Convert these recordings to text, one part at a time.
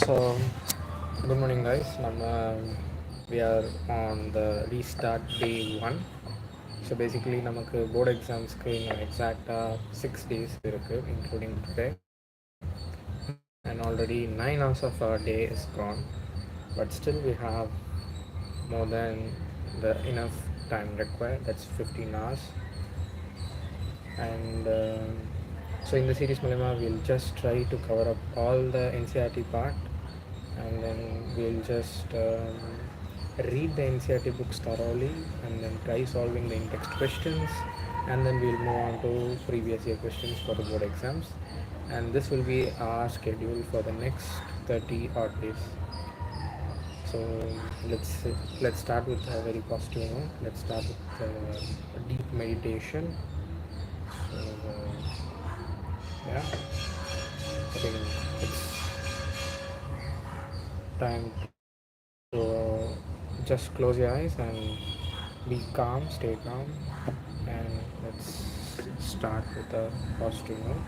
So, good morning, guys. We are on the restart day 1. So, basically, நமக்கு board examsக்கு இன்னும் exact 6 days இருக்கு, including today. And already 9 hours of our day is gone. But still, we have more than the enough time required. That's 15 hours. And so, in the series, Malima, we'll just try to cover up all the NCRT part, and then we'll just read the NCRT books thoroughly and then try solving the in-text questions, and then we'll move on to previous year questions for the board exams. And this will be our schedule for the next 30 odd days. So let's start with a very positive note. Let's start with a deep meditation. So yeah, I think it's time to just close your eyes and be calm, stay calm, and let's start with a positive note.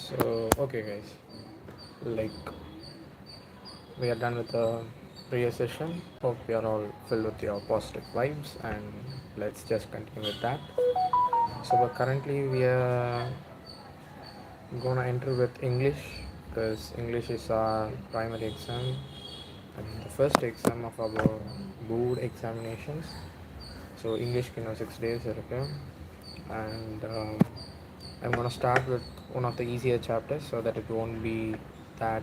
So okay, guys, like we are done with the previous session. Hope we are all filled with your positive vibes, and let's just continue with that. So but currently we are gonna enter with English, because English is our primary exam and the first exam of our board examinations. So English can 6 days okay? And I'm gonna start with one of the easier chapters so that it won't be that,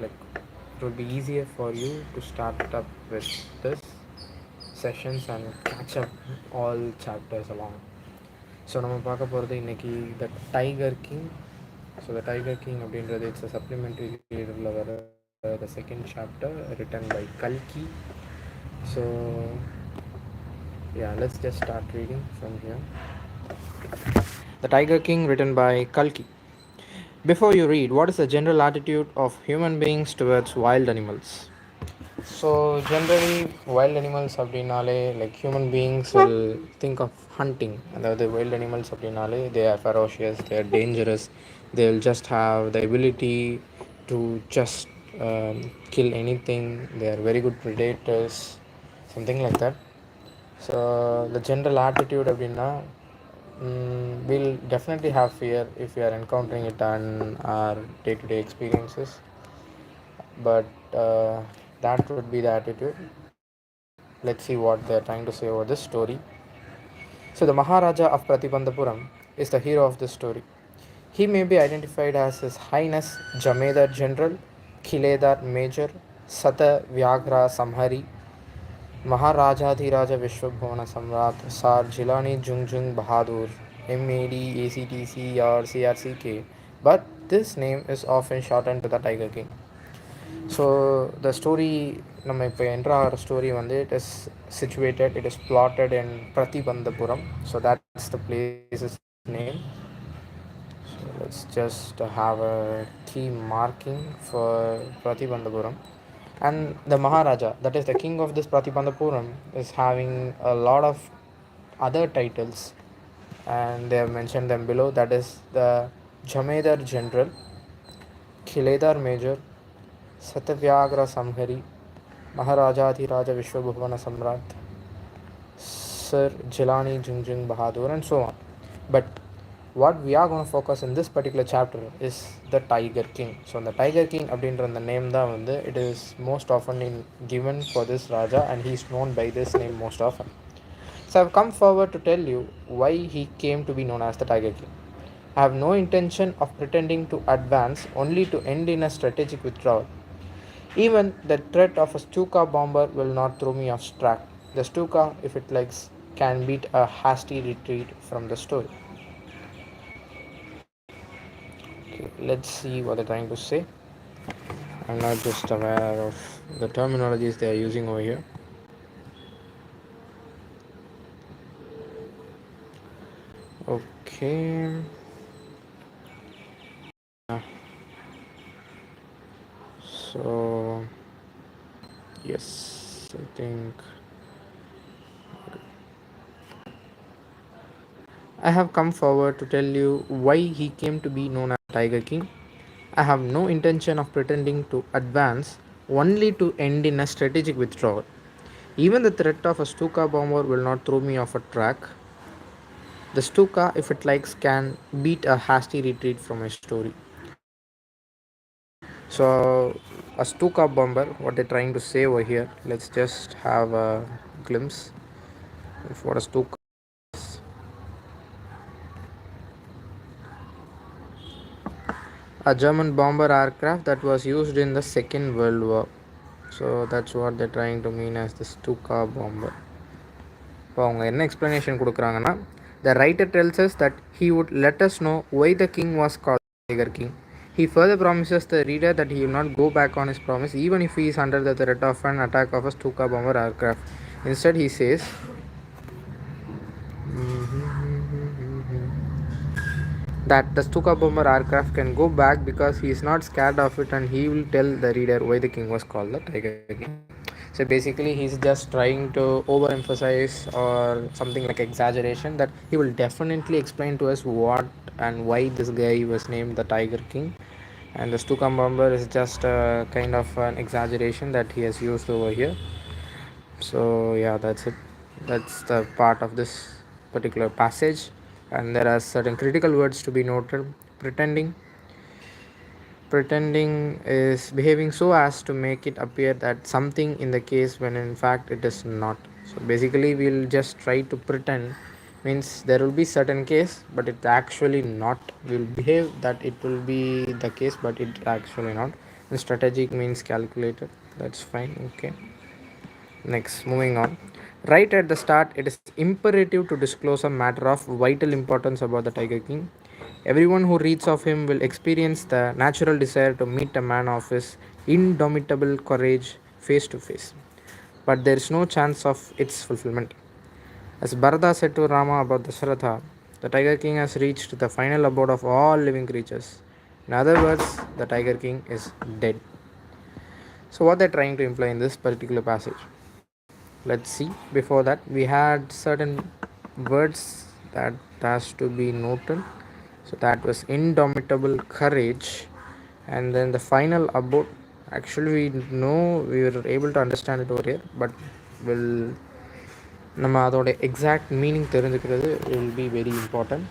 like, it will be easier for you to start up with this sessions and catch up all chapters along. So நம்ம பார்க்க போகிறது இன்றைக்கி the tiger king. So the tiger king அப்படின்றது it's a supplementary இதில் வர the second chapter written by கல்கி. So yeah, let's just start reading from here. The Tiger King, written by Kalki. Before you read, what is the general attitude of human beings towards wild animals? So generally wild animals அப்படின்னாலே like human beings will think of hunting. அதாவது wild animals அப்படின்னாலே they are ferocious, they are dangerous, they will just have the ability to just kill anything, they are very good predators, something like that. So the general attitude அப்படின்னா we'll definitely have fear if we are encountering it on our day-to-day experiences, but that would be the attitude. Let's see what they're trying to say over this story. So the Maharaja of Pratibandhapuram is the hero of this story. He may be identified as His Highness Jamedar General Khiledar Major Sata Vyagra Samhari Maharajadhiraja Vishwabhuvana Samrat Sar Jilani Jungjung Bahadur MAD ACTC or CRCK, but this name is often shortened to the Tiger King. So the story நம்ம இப்போ என்ட்ரு ஆகிற story வந்து it is situated, it is plotted in Pratibandapuram. So that's the place's name. So let's just have a key marking for Pratibandapuram. And the Maharaja, that is the king of this Pratibandhapuram, is having a lot of other titles, and they have mentioned them below. That is the Jamedar General, Khiledar Major, Satavyagra Samhari, Maharajathiraja Vishwabhuvana Samrat, Sir Jilani Jungjung Bahadur, and so on. But what we are going to focus in this particular chapter is the Tiger King. So the Tiger King அப்படின்ற the name தான் வந்து it is most often given for this Raja, and he is known by this name most often. So I have come forward to tell you why he came to be known as the Tiger King. I have no intention of pretending to advance, only to end in a strategic withdrawal. Even the threat of a Stuka bomber will not throw me off track. The Stuka, if it likes, can beat a hasty retreat from the story. Okay, let's see what they're trying to say. I'm not just aware of the terminologies they are using over here. Okay. So, yes, I think I have come forward to tell you why he came to be known as Tiger King. I have no intention of pretending to advance, only to end in a strategic withdrawal. Even the threat of a Stuka bomber will not throw me off a track. The Stuka, if it likes, can beat a hasty retreat from my story. So, a Stuka bomber, what they're trying to say over here, let's just have a glimpse of what a Stuka is. A German bomber aircraft that was used in the Second World War. So that's what they're trying to mean as the Stuka bomber. இப்போ அவங்க என்ன explanation கொடுக்குறாங்கன்னா, the writer tells us that he would let us know why the king was called Tiger King. He further promises the reader that he will not go back on his promise even if he is under the threat of an attack of a Stuka bomber aircraft. Instead, he says that the Stuka bomber aircraft can go back because he is not scared of it, and he will tell the reader why the king was called the Tiger King. So basically he's just trying to overemphasize or something like exaggeration, that he will definitely explain to us what and why this guy was named the Tiger King, and the Stuka bomber is just a kind of an exaggeration that he has used over here. So yeah, that's it. That's the part of this particular passage, and there are certain critical words to be noted. Pretending is behaving so as to make it appear that something in the case when in fact it is not. So basically we'll just try to pretend, means there will be certain case but it's actually not. We'll behave that it will be the case but it actually not. And strategic means calculated. That's fine. Okay, next, moving on. Right at the start, it is imperative to disclose a matter of vital importance about the Tiger King. Everyone who reads of him will experience the natural desire to meet a man of his indomitable courage face to face. But there is no chance of its fulfillment. As Bharata said to Rama about Dasharatha, the Tiger King has reached the final abode of all living creatures. In other words, the Tiger King is dead. So, what they're trying to imply in this particular passage? Let's see. Before that, we had certain words that has to be noted. So that was indomitable courage, and then the final abode. Actually, we know, we were able to understand it over here, but we'll நம்ம அதோட exact meaning தெரிஞ்சுக்கிறது will be very important.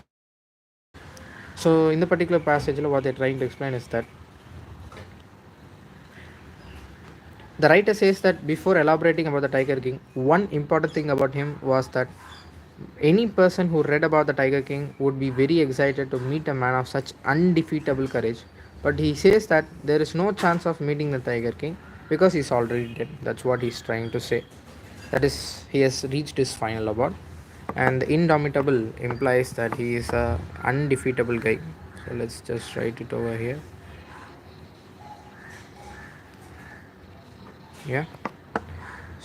So in the particular passage what they're trying to explain is that the writer says that before elaborating about the Tiger King, one important thing about him was that any person who read about the Tiger King would be very excited to meet a man of such undefeatable courage. But he says that there is no chance of meeting the Tiger King because he's already dead. That's what he's trying to say. That is, he has reached his final abode. And the indomitable implies that he is a undefeatable guy. So let's just write it over here. Yeah.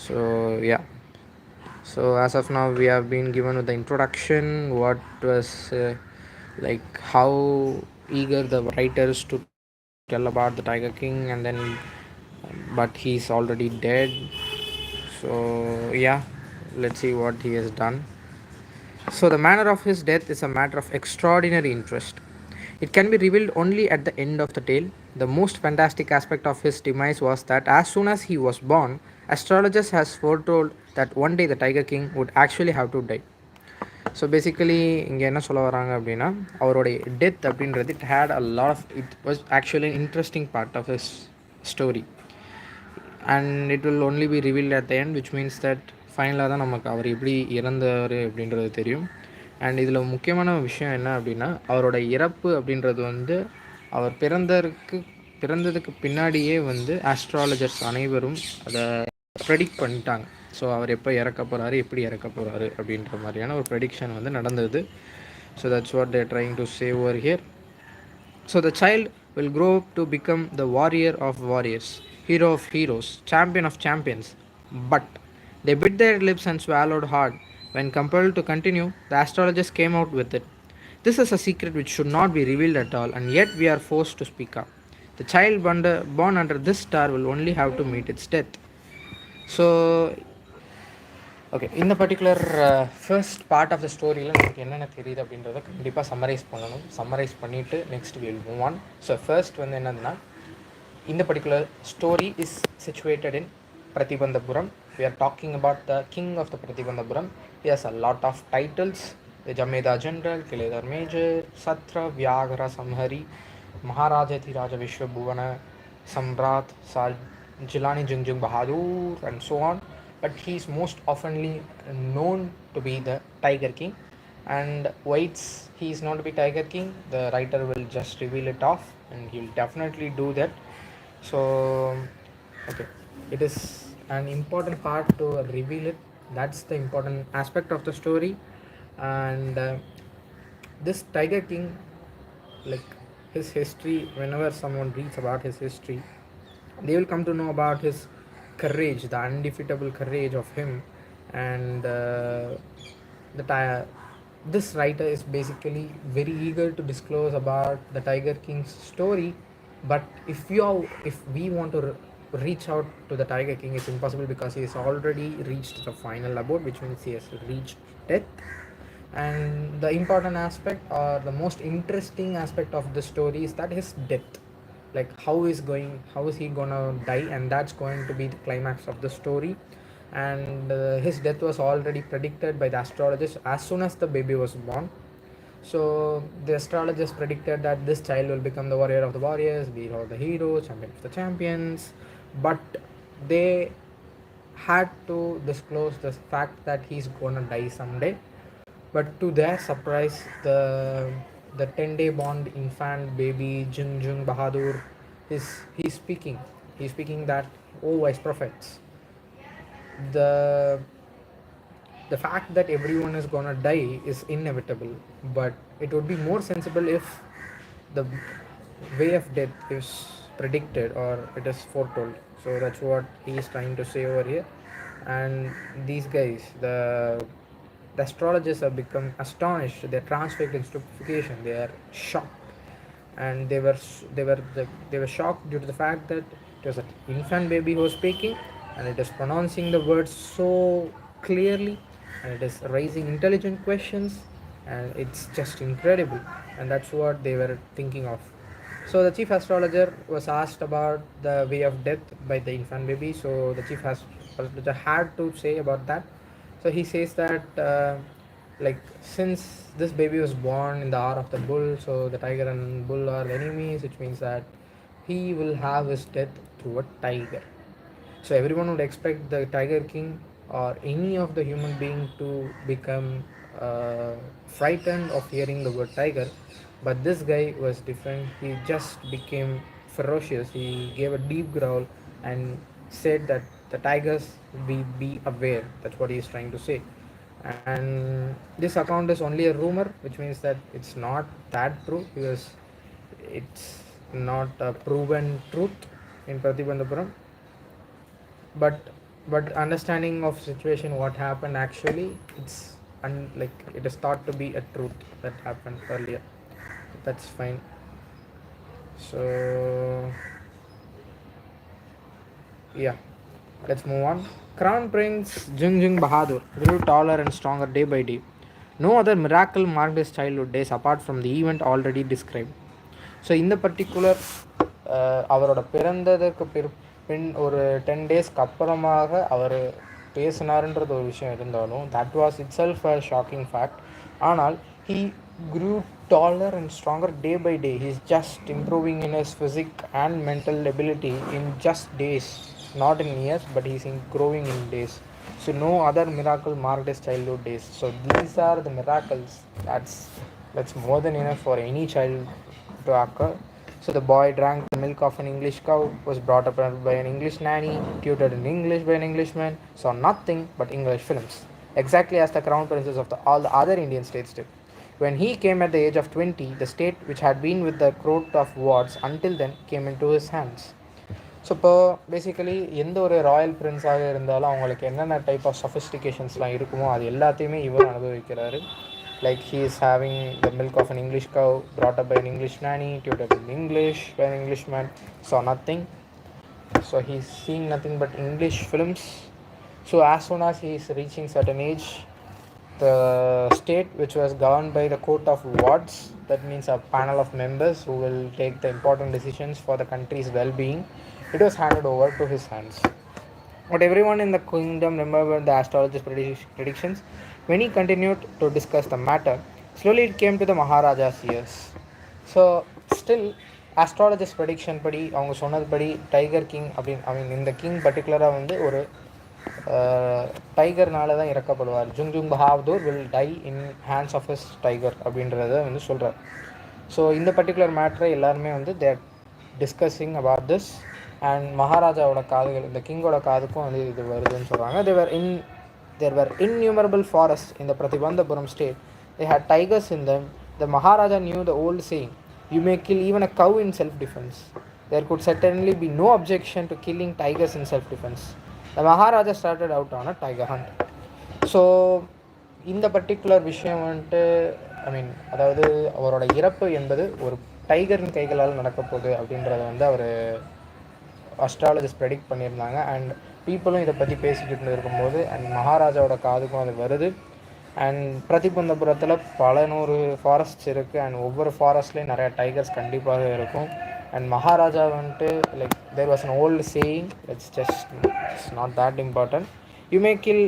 So yeah. So as of now, we have been given with the introduction. What was like how eager the writers to tell about the Tiger King, and then but he's already dead. So yeah, let's see what he has done. So the manner of his death is a matter of extraordinary interest. It can be revealed only at the end of the tale. The most fantastic aspect of his demise was that as soon as he was born, astrologers has foretold that one day the Tiger King would actually have to die. So basically இங்கே என்ன சொல்ல வராங்க அப்படின்னா அவருடைய death அப்படின்றது it had a lot of it was actually interesting part of his story and it will only be revealed at the end which means that ஃபைனலாக தான் நமக்கு அவர் எப்படி இறந்தார் அப்படின்றது தெரியும். அண்ட் இதில் முக்கியமான விஷயம் என்ன அப்படின்னா அவரோட இறப்பு அப்படின்றது வந்து அவர் பிறந்ததுக்கு பின்னாடியே வந்து ஆஸ்ட்ராலஜர்ஸ் அனைவரும் அதை ப்ரெடிக்ட் பண்ணிட்டாங்க. ஸோ அவர் எப்போ இறக்க போகிறாரு, எப்படி இறக்க போகிறாரு அப்படின்ற மாதிரியான ஒரு ப்ரெடிக்ஷன் வந்து நடந்தது. So that's what there trying to save over here. So the child will grow up to become the warrior of warriors, hero of heroes, champion of champions. But they bit their lips and swallowed hard. When compelled to continue, the astrologers came out with it. This is a secret which should not be revealed at all, and yet we are forced to speak up. The child born under this star will only have to meet its death. So okay, இந்த particular first part of the ஸ்டோரியில் நமக்கு என்னென்ன தெரியுது அப்படின்றத கண்டிப்பாக summarise பண்ணணும். Summarise பண்ணிவிட்டு next will move on. So first வந்து என்னதுன்னா இந்த particular story is situated in Pratibandapuram. We are talking about the king of the Pratibandapuram. He has a lot of titles: the Jemadar general, Kiledar major, Chatra Vyaghra Samhari, Maharajadhiraja Vishwabhuvana Samrat, Jilani Jung Jung Bahadur, and so on. But he is most oftenly known to be the Tiger King. And why he is not to be Tiger King, the writer will just reveal it off, and he will definitely do that. So okay, it is an important part to reveal it. That's the important aspect of the story. And this Tiger King, like his history, whenever someone reads about his history, they will come to know about his courage, the undefeatable courage of him. And this writer is basically very eager to disclose about the Tiger King's story. But if we want to reach out to the Tiger King, it's impossible because he has already reached the final abode, which means he has reached death. And the important aspect, or the most interesting aspect of the story, is that his death, like how is he gonna die, and that's going to be the climax of the story. And his death was already predicted by the astrologers as soon as the baby was born. So the astrologers predicted that this child will become the warrior of the warriors, hero of the heroes, champion of the champions. But they had to disclose the fact that he's gonna die someday. But to their surprise, the 10-day born infant baby Junjung Bahadur he's speaking that, oh wise prophets, the fact that everyone is gonna die is inevitable, but it would be more sensible if the way of death is predicted or it is foretold. So that's what he is trying to say over here. And these guys, the astrologers have become astonished, they're transfixed in stupefaction, they are shocked. And they were shocked due to the fact that it was an infant baby who was speaking, and it is pronouncing the words so clearly, and it is raising intelligent questions, and it's just incredible. And that's what they were thinking of. So the chief astrologer was asked about the way of death by the infant baby. So the chief astrologer had to say about that. So he says that like since this baby was born in the hour of the bull, so the tiger and bull are enemies, which means that he will have his death through a tiger. So everyone would expect the Tiger King or any of the human being to become frightened of hearing the word tiger, but this guy was different. He just became ferocious. He gave a deep growl and said that the tigers be aware. That's what he is trying to say. And this account is only a rumor, which means that it's not that true because it's not a proven truth in Pratibandhapuram. But understanding of situation what happened actually, it's like it is thought to be a truth that happened earlier. That's fine. So yeah, let's move on. Crown Prince Jungjung Bahadur grew taller and stronger day by day. No other miracle marked his childhood days apart from the event already described. So இந்த particular அவரோட பிறந்ததுக்கு பின் ஒரு 10 டேஸ்க்கு அப்புறமாக அவர் பேசினாருன்றது ஒரு விஷயம் இருந்தாலும் that was it self a shocking fact. ஆனால் he grew taller and stronger day by day. He's just improving in his physique and mental ability in just days, not in years, but he's growing in days. So no other miracle marked his childhood days. So these are the miracles. That's more than enough for any child to occur. So the boy drank the milk of an English cow, was brought up by an English nanny, tutored in English by an Englishman, saw nothing but English films, exactly as the crown princes of all the other Indian states did. When he came at the age of 20, the state which had been with the court of wards until then came into his hands. So இப்போ basically எந்த ஒரு Royal பிரின்ஸாக இருந்தாலும் அவங்களுக்கு என்னென்ன type of சஃபிஸ்டிகேஷன்ஸ்லாம் இருக்குமோ அது எல்லாத்தையுமே இவர் அனுபவிக்கிறாரு. Like he is having the milk of an English cow, brought up by an English nanny, tutored in English by an Englishman, saw nothing. So he's seeing nothing but English films. So as soon as he is reaching certain age, the state which was governed by the court of wards, that means a panel of members who will take the important decisions for the country's well-being, it was handed over to his hands. But everyone in the kingdom remembered the astrologer's predictions. When he continued to discuss the matter, slowly it came to the Maharaja's ears. So still astrologer's prediction படி அவங்க சொன்னதுபடி tiger king அப்படின்னு இந்த king பர்டிகுலராக வந்து ஒரு டைகர்னால தான் இறக்கப்படுவார். Jung Jung Bahadur will die in hands of his tiger அப்படின்றத வந்து சொல்கிறார். ஸோ இந்த பர்டிகுலர் மேட்ரை எல்லாருமே வந்து they're discussing about this. And மகாராஜாவோட காதுகள், இந்த கிங்கோட காதுக்கும் வந்து இது வருதுன்னு சொல்கிறாங்க. There were innumerable forests in the Pratibandhapuram state. They had tigers in them. The Maharaja knew the old saying, you may kill even a cow in self-defense. There could certainly be no objection to killing tigers in self-defense. The Maharaja started out on a tiger hunt. So இந்த particular விஷயம் வந்துட்டு அதாவது அவரோட இறப்பு என்பது ஒரு டைகரின் கைகளால் நடக்க போகுது அப்படின்றத வந்து அவர் அஸ்ட்ராலஜிஸ்ட் ப்ரெடிக்ட் பண்ணியிருந்தாங்க. அண்ட் பீப்புளும் இதை பற்றி பேசிக்கிட்டு இருக்கும்போது அண்ட் மகாராஜாவோட காதுக்கும் அது வருது. அண்ட் பிரதிபந்தபுரத்தில் பல நூறு ஃபாரஸ்ட்ஸ் இருக்குது. அண்ட் ஒவ்வொரு ஃபாரஸ்ட்லேயும் நிறையா டைகர்ஸ் கண்டிப்பாக இருக்கும். அண்ட் மகாராஜா வந்துட்டு like there was an old saying, it's not that important. You may kill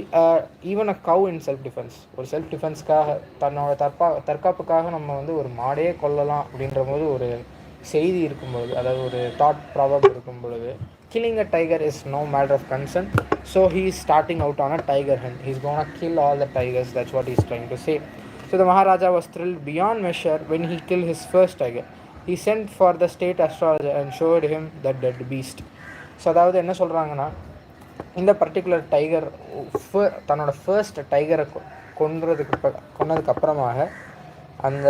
even a cow in self defence. ஒரு செல்ஃப் டிஃபென்ஸ்க்காக தன்னோட தற்காப்புக்காக நம்ம வந்து ஒரு மாடையே கொல்லலாம் அப்படின்ற போது ஒரு செய்தி இருக்கும்பொழுது, அதாவது ஒரு தாட் ப்ராபப் இருக்கும் பொழுது, killing a tiger is no matter of concern. So he is starting out on a tiger hunt. He's gonna kill all the tigers. That's what he's trying to say. So the Maharaja was thrilled beyond measure when he killed his first tiger. He sent for the state astrologer and showed him the dead beast. So அதாவது என்ன சொல்கிறாங்கன்னா, இந்த particular tiger தன்னோட first டைகரை கொன்னதுக்கு அப்புறமாக அந்த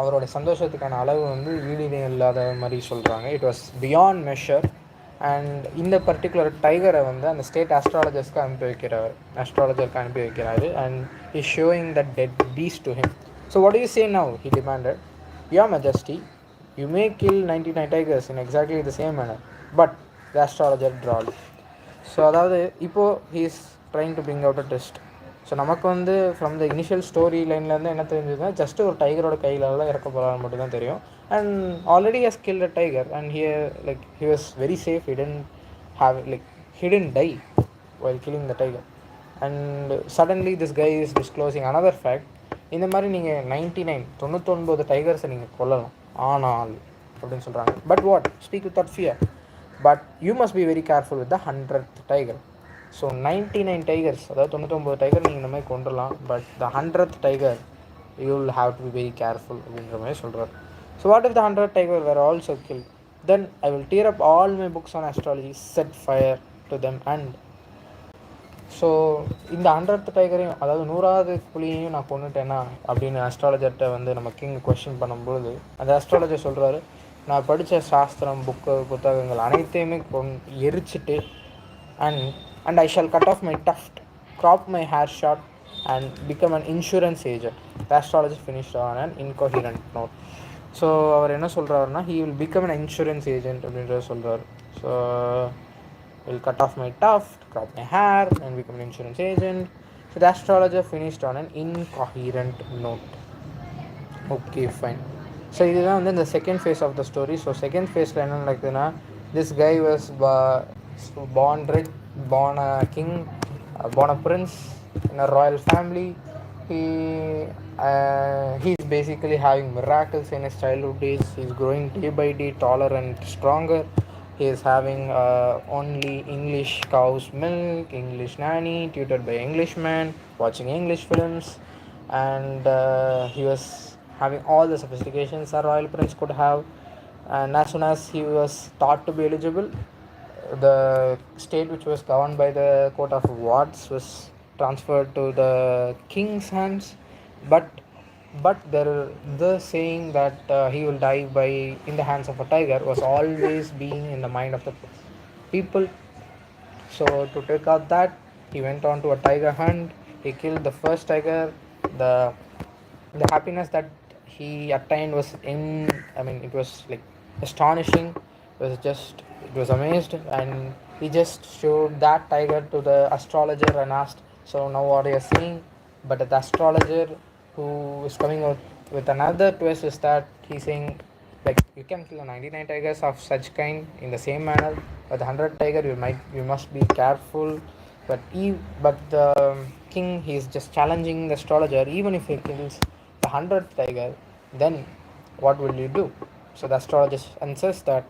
அவரோட சந்தோஷத்துக்கான அளவு வந்து ஈடினே இல்லாத மாதிரி சொல்கிறாங்க. It was beyond measure. And இந்த பர்டிகுலர் டைகரை வந்து அந்த ஸ்டேட் அஸ்ட்ராலஜருக்கு அனுப்பி வைக்கிறாரு. And is showing the dead beast to him. So what you say now, he demanded. Your majesty, you may kill 99 tigers in exactly the same manner, but the astrologer drawled. So அதாவது இப்போது he is trying to bring out a test. So நமக்கு வந்து from the initial story லைன்லேருந்து என்ன தெரிஞ்சதுன்னா, just ஒரு டைகரோட கையில் தான் இறக்க போகிறான்னு மட்டும் தான் தெரியும். And already has killed a tiger and he was very safe. He didn't die while killing the tiger. And suddenly this guy is disclosing another fact. இந்த மாதிரி நீங்கள் 99 டைகர்ஸை நீங்கள் கொல்லலாம், ஆனால் அப்படின்னு சொல்கிறாங்க. But what, speak with fear, but you must be very careful with the 100th tiger. So 99 tigers, அதாவது 99 tiger நீங்கள் இந்த மாதிரி கொண்டுடலாம், but the 100th tiger you will have to be very careful அப்படின்ற மாதிரி சொல்கிறார். So what if the 100th tiger were also kill, then I will tear up all my books on astrology, set fire to them. And so இந்த 100th டைகரையும், அதாவது 100வது புலியையும் நான் கொண்டுட்டேன்னா அப்படின்னு அஸ்ட்ராலஜர்கிட்ட வந்து நம்ம king question பண்ணும்போது அந்த அஸ்ட்ராலஜர் சொல்கிறாரு, நான் படித்த சாஸ்திரம் புத்தகங்கள் அனைத்தையுமே எரிச்சிட்டு and I shall cut off my tuft, crop my hair short and become an insurance agent. The astrologist finished on an incoherent note. So அவர் என்ன சொல்கிறாருன்னா, he will become an insurance agent அப்படின்றத சொல்கிறார். So will cut off my tuft, crop my hair and become an insurance agent. So the astrologer finished on an incoherent note. Okay, fine. So இதுதான் வந்து இந்த second phase of the story. So second ஃபேஸில் என்ன நடக்குதுன்னா, this guy was born rich, born a king, born a prince in a royal family. He's basically having miracles in his childhood days. He's growing day by day taller and stronger. He is having only English cow's milk, English nanny, tutored by Englishmen, watching English films, and he was having all the sophistications a royal prince could have. And as soon as he was thought to be eligible, the state which was governed by the court of wards was transferred to the king's hands. But the saying that he will die by in the hands of a tiger was always being in the mind of the people. So to take out that, he went on to a tiger hunt. He killed the first tiger. The happiness that he attained was it was like astonishing. It was amazed, and he just showed that tiger to the astrologer and asked, so now what are you seeing? But the astrologer, who is coming out with another twist, is that he's saying, like, you can kill 99 tigers of such kind in the same manner, but the 100th tiger you must be careful. But the king, he's just challenging the astrologer, even if he kills the 100th tiger, then what will you do? So the astrologist answers that,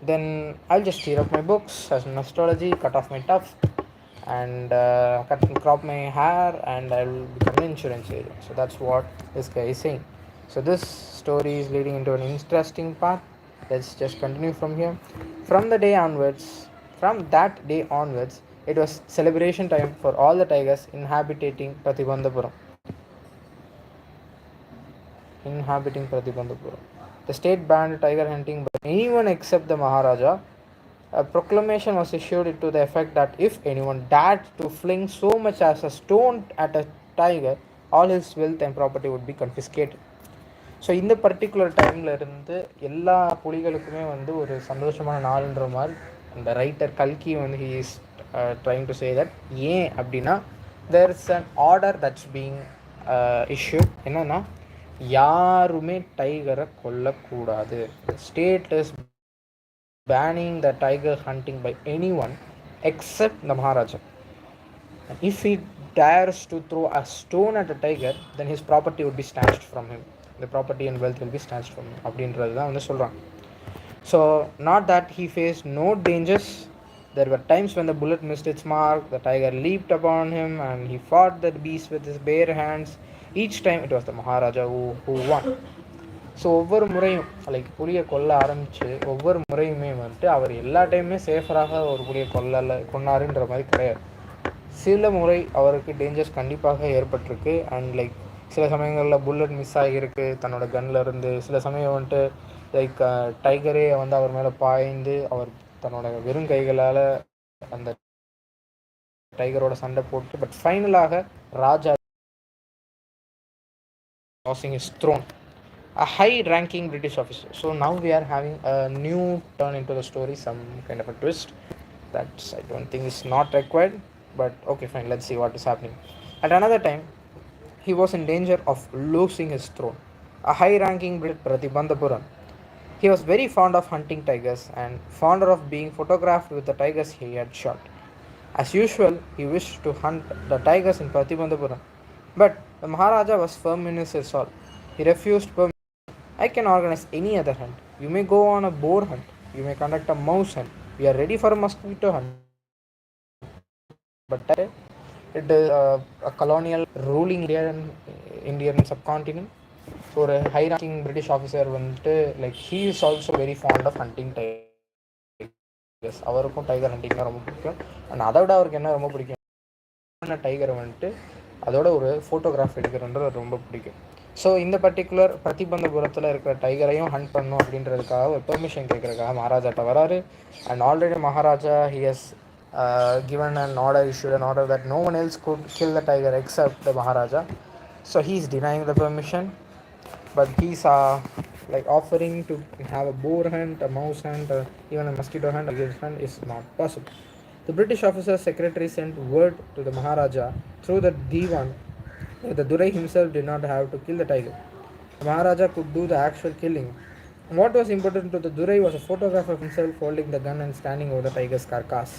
then I'll just tear up my books as an astrology, cut off my tuft, and crop my hair, and I'll become an insurance agent. So that's what this guy is saying. So this story is leading into an interesting path. Let's just continue from here. From that day onwards, it was celebration time for all the tigers inhabiting Pratibandhapuram. The state banned tiger hunting by anyone except the Maharaja. A proclamation was issued to the effect that if anyone dared to fling so much as a stone at a tiger, all his wealth and property would be confiscated. So இந்த particular டைமில் இருந்து எல்லா புலிகளுக்குமே வந்து ஒரு சந்தோஷமான நாள்ன்ற மாதிரி அந்த writer கல்கி வந்து he is trying to say that. ஏன் அப்படின்னா, there is an order that's being issue. என்னென்னா, யாருமே டைகரை கொல்லக்கூடாது. State is banning the tiger hunting by anyone except the Maharaja. And if he dares to throw a stone at a tiger, then his property would be snatched from him. The property and wealth will be snatched from him. அப்படின்றது தான் வந்து சொல்கிறாங்க. So not that he faced no dangers. There were times when the bullet missed its mark, the tiger leaped upon him and he fought the beast with his bare hands. Each time it was the Maharaja who won. So ஒவ்வொரு முறையும் புலியை கொல்ல ஆரம்பித்து ஒவ்வொரு முறையுமே வந்துட்டு அவர் எல்லா டைமுமே சேஃபராக ஒரு புலியை கொன்னாருன்ற மாதிரி கிடையாது. சில முறை அவருக்கு டேஞ்சர்ஸ் கண்டிப்பாக ஏற்பட்டிருக்கு. அண்ட் சில சமயங்களில் புல்லட் மிஸ் ஆகியிருக்கு தன்னோட கன்னில் இருந்து. சில சமயம் வந்துட்டு டைகரே வந்து அவர் மேலே பாய்ந்து அவர் தன்னோட வெறும் கைகளால் அந்த டைகரோட சண்டை போட்டு, பட் ஃபைனலாக ராஜா losing his throne, a high-ranking British officer. So now we are having a new turn into the story, some kind of a twist. That's, I don't think is not required, but okay, fine. Let's see what is happening. At another time, he was in danger of losing his throne. A high-ranking British Pratibandhapuram. He was very fond of hunting tigers and fonder of being photographed with the tigers he had shot. As usual, he wished to hunt the tigers in Pratibandhapuram, but the Maharaja was firm in his resolve. He refused permission. I can organize any other hunt. You may go on a boar hunt. You may conduct a mouse hunt. We are ready for a mosquito hunt. But it is a colonial ruling Indian subcontinent. ஒரு high ranking British officer வந்துட்டு like he is also very fond of hunting tigers. அவருக்கும் tiger hunting ரொம்ப பிடிக்கும். And அதை விட அவருக்கு என்ன ரொம்ப பிடிக்கும், டைகரை வந்துட்டு அதோட ஒரு ஃபோட்டோகிராஃப் எடுக்கிறன்றது ரொம்ப பிடிக்கும். ஸோ இந்த பர்டிகுலர் பிரதிபந்தபுரத்தில் இருக்கிற டைகரையும் ஹண்ட் பண்ணணும் அப்படின்றதுக்காக ஒரு பெர்மிஷன் கேட்குறதுக்காக மகாராஜாட்ட வராரு. And already Maharaja he has given an order, issued an order that no one else could kill the tiger except the Maharaja. So he's denying the permission, but he's like offering to have a boar hunt, a mouse hunt, or even a mosquito hunt. A gift hunt is not possible. The British officer's secretary sent word to the Maharaja through the Diwan that the Durai himself did not have to kill the tiger. The Maharaja could do the actual killing. What was important to the Durai was a photograph of himself holding the gun and standing over the tiger's carcass.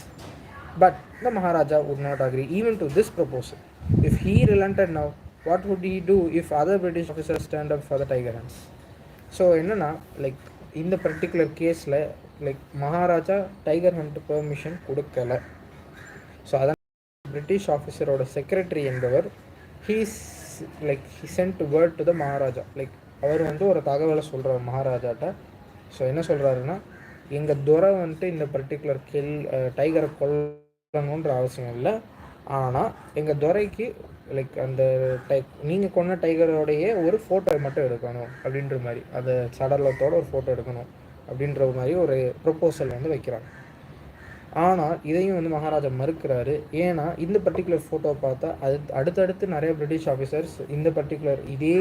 But the Maharaja would not agree even to this proposal. If he relented now, what would he do if other British officers turned up for the tiger hunts? So என்னென்னா like இந்த particular கேஸில் like Maharaja tiger hunt permission கொடுக்கலை. So அதான் British ஆஃபீஸரோட secretary என்பவர் he's like he sent word to the Maharaja. Like அவர் வந்து ஒரு தகவலை சொல்கிறார் மகாராஜாட்ட. ஸோ என்ன சொல்கிறாருன்னா, எங்கள் துரை வந்துட்டு இந்த பர்டிகுலர் டைகரை கொல்லணுன்ற அவசியம் இல்லை, ஆனால் எங்கள் துரைக்கு லைக் அந்த நீங்கள் கொண்ட டைகரோடைய ஒரு ஃபோட்டோ மட்டும் எடுக்கணும் அப்படின்ற மாதிரி, அதை சடலத்தோட ஒரு ஃபோட்டோ எடுக்கணும் அப்படின்ற மாதிரி ஒரு ப்ரொப்போசல் வந்து வைக்கிறாங்க. ஆனால் இதையும் வந்து மகாராஜா மறுக்கிறாரு. ஏன்னா இந்த பர்டிகுலர் ஃபோட்டோ பார்த்தா அடுத்தடுத்து நிறைய பிரிட்டிஷ் ஆஃபீஸர்ஸ் இந்த பர்டிகுலர் இதே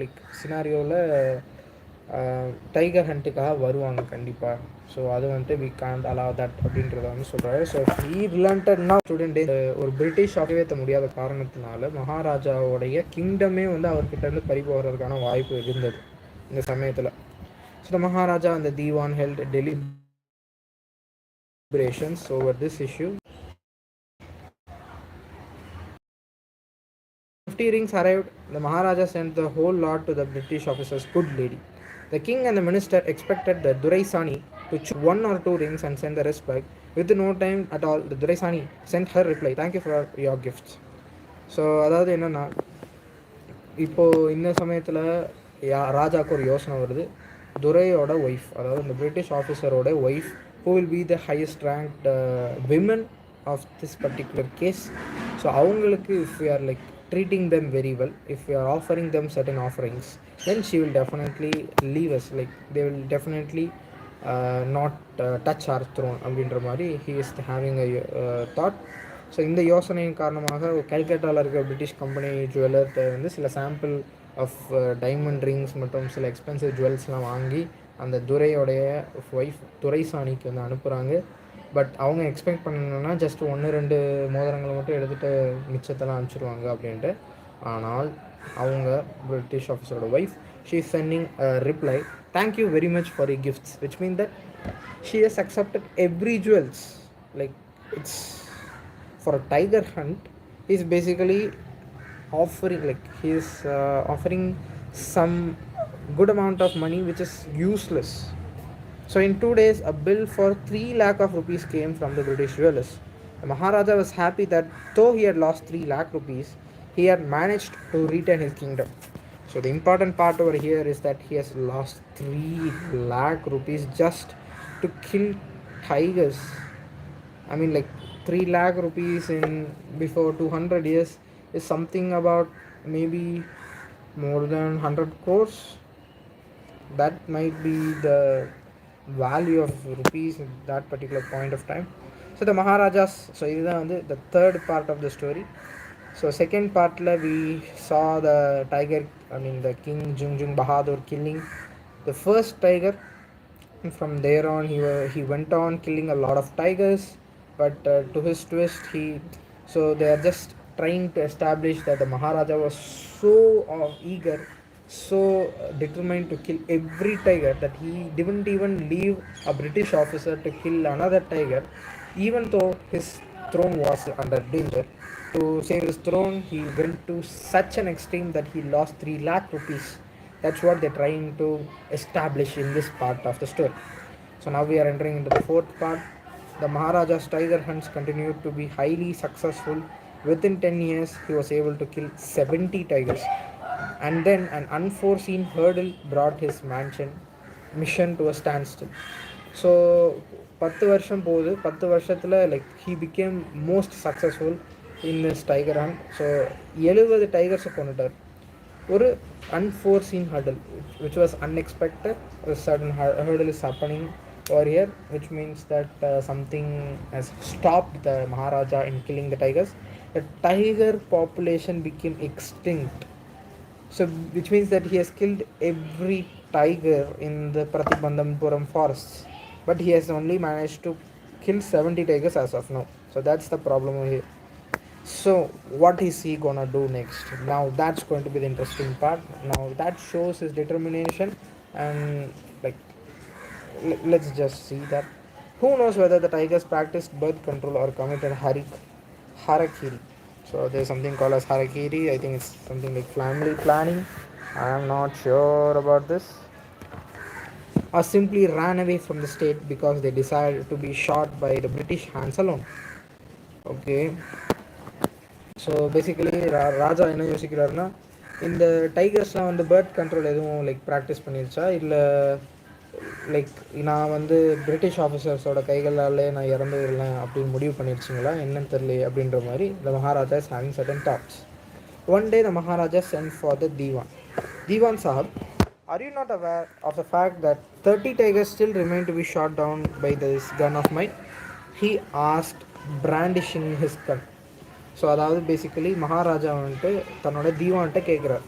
லைக் சினாரியோவில் டைகர் ஹண்ட்டுக்காக வருவாங்க கண்டிப்பாக. ஸோ அது வந்துட்டு வி காண்ட் அலாவ் தட் அப்படின்றத வந்து சொல்கிறாரு. ஸோ ஹீ ரிலண்டட்னா ஸ்டூடெண்ட் ஒரு பிரிட்டிஷ் ஆஃபீஸர் முடியாத காரணத்தினால மகாராஜாவுடைய கிங்டமே வந்து அவர்கிட்ட இருந்து பறி போகிறதுக்கான வாய்ப்பு இருந்தது இந்த சமயத்தில். ஸோ த மகாராஜா அந்த தீவான் held deliberations over this issue. 50 rings arrived. The Maharaja sent the whole lot to the British officer's good lady. The king and the minister expected the Duraisani to choose 1 or 2 rings and send the rest back. With no time at all, the Duraisani sent her reply, "Thank you for your gifts." So அதாவது என்னென்னா, இப்போது இந்த சமயத்தில் ராஜாவுக்கு ஒரு யோசனை வருது. துரையோட wife, அதாவது இந்த பிரிட்டிஷ் ஆஃபீஸரோட wife, who will be the highest ranked women of this particular case. So அவங்களுக்கு if we are like treating them very well, if we are offering them certain offerings, then she will definitely leave us, like they will definitely not touch our throne அப்படின்ற மாதிரி he is having a thought. So இந்த யோசனையின் காரணமாக கல்கட்டாவில் இருக்கிற British company ஜுவல்லர்கிட்ட வந்து சில sample of diamond rings மற்றும் சில எக்ஸ்பென்சிவ் ஜுவல்ஸ்லாம் வாங்கி அந்த துரையோடைய ஒய்ஃப் துரைசாணிக்கு வந்து அனுப்புகிறாங்க. பட் அவங்க எக்ஸ்பெக்ட் பண்ணணுன்னா ஜஸ்ட் 1-2 மோதிரங்களை மட்டும் எடுத்துகிட்டு மிச்சத்தெல்லாம் அனுப்பிச்சிடுவாங்க அப்படின்ட்டு. ஆனால் அவங்க பிரிட்டிஷ் ஆஃபீஸரோட wife, she is sending reply, "Thank you very much for your gifts," which means that she has accepted every jewels. Like it's for a tiger hunt, he is basically offering, like he is offering some good amount of money which is useless. So in 2 days a bill for 3 lakh of rupees came from the British jewelers. The Maharaja was happy that though he had lost 3 lakh rupees, he had managed to retain his kingdom. So the important part over here is that he has lost 3 lakh rupees just to kill tigers. I mean, like 3 lakh rupees in before 200 years is something about maybe more than 100 crores. That might be the value of rupees at that particular point of time. So the Maharajas, so this is the third part of the story. So second part la we saw the tiger, I mean the king Jungjung Bahadur killing the first tiger. And from there on he went on killing a lot of tigers. But to his twist, so they are just trying to establish that the Maharaja was so eager, so determined to kill every tiger that he didn't even leave a British officer to kill another tiger, even though his throne was under danger. To save his throne, he went to such an extreme that he lost 3 lakh rupees. That's what they're trying to establish in this part of the story. So now we are entering into the fourth part. The Maharaja's tiger hunts continued to be highly successful. Within 10 years, he was able to kill 70 tigers. And then an unforeseen hurdle brought his mission to a standstill. So 10 வருஷம் போகுது. 10 வருஷத்தில் like he became most successful in this tiger hunt. So 70 டைகர்ஸை கொண்டுட்டார். ஒரு unforeseen hurdle which was unexpected. A sudden hurdle is happening over here, which means that something has stopped the Maharaja in killing the tigers. The tiger population became extinct. So which means that he has killed every tiger in the Pratibandhampuram forests, but he has only managed to kill 70 tigers as of now. So that's the problem here. So what is he gonna do next? Now that's going to be the interesting part. Now that shows his determination, and like let's just see that. Who knows whether the tigers practiced birth control or committed harakiri. So there's something called as harakiri. I think it's something like family planning. I am not sure about this. Or simply ran away from the state because they decided to be shot by the British hands alone. Okay. So basically ராஜா என்ன யோசிக்கிறாருன்னா, இந்த டைகர்ஸ்லாம் வந்து birth control எதுவும் like practice பண்ணிருச்சா, இல்லை like நான் வந்து பிரிட்டிஷ் ஆஃபீஸர்ஸோட கைகளாலே நான் இறந்து வரலாம் அப்படின்னு முடிவு பண்ணிடுச்சிங்களா என்னன்னு தெரியல அப்படின்ற மாதிரி the Maharaja is having certain thoughts. One day the Maharaja sent for the Diwan. Diwan Sahab, are you not aware of the fact that 30 tigers still remain to be shot down by this gun of mine? He asked, brandishing his gun. So அதாவது basically Maharaja வந்துட்டு தன்னோட தீவான்கிட்ட கேட்குறார்,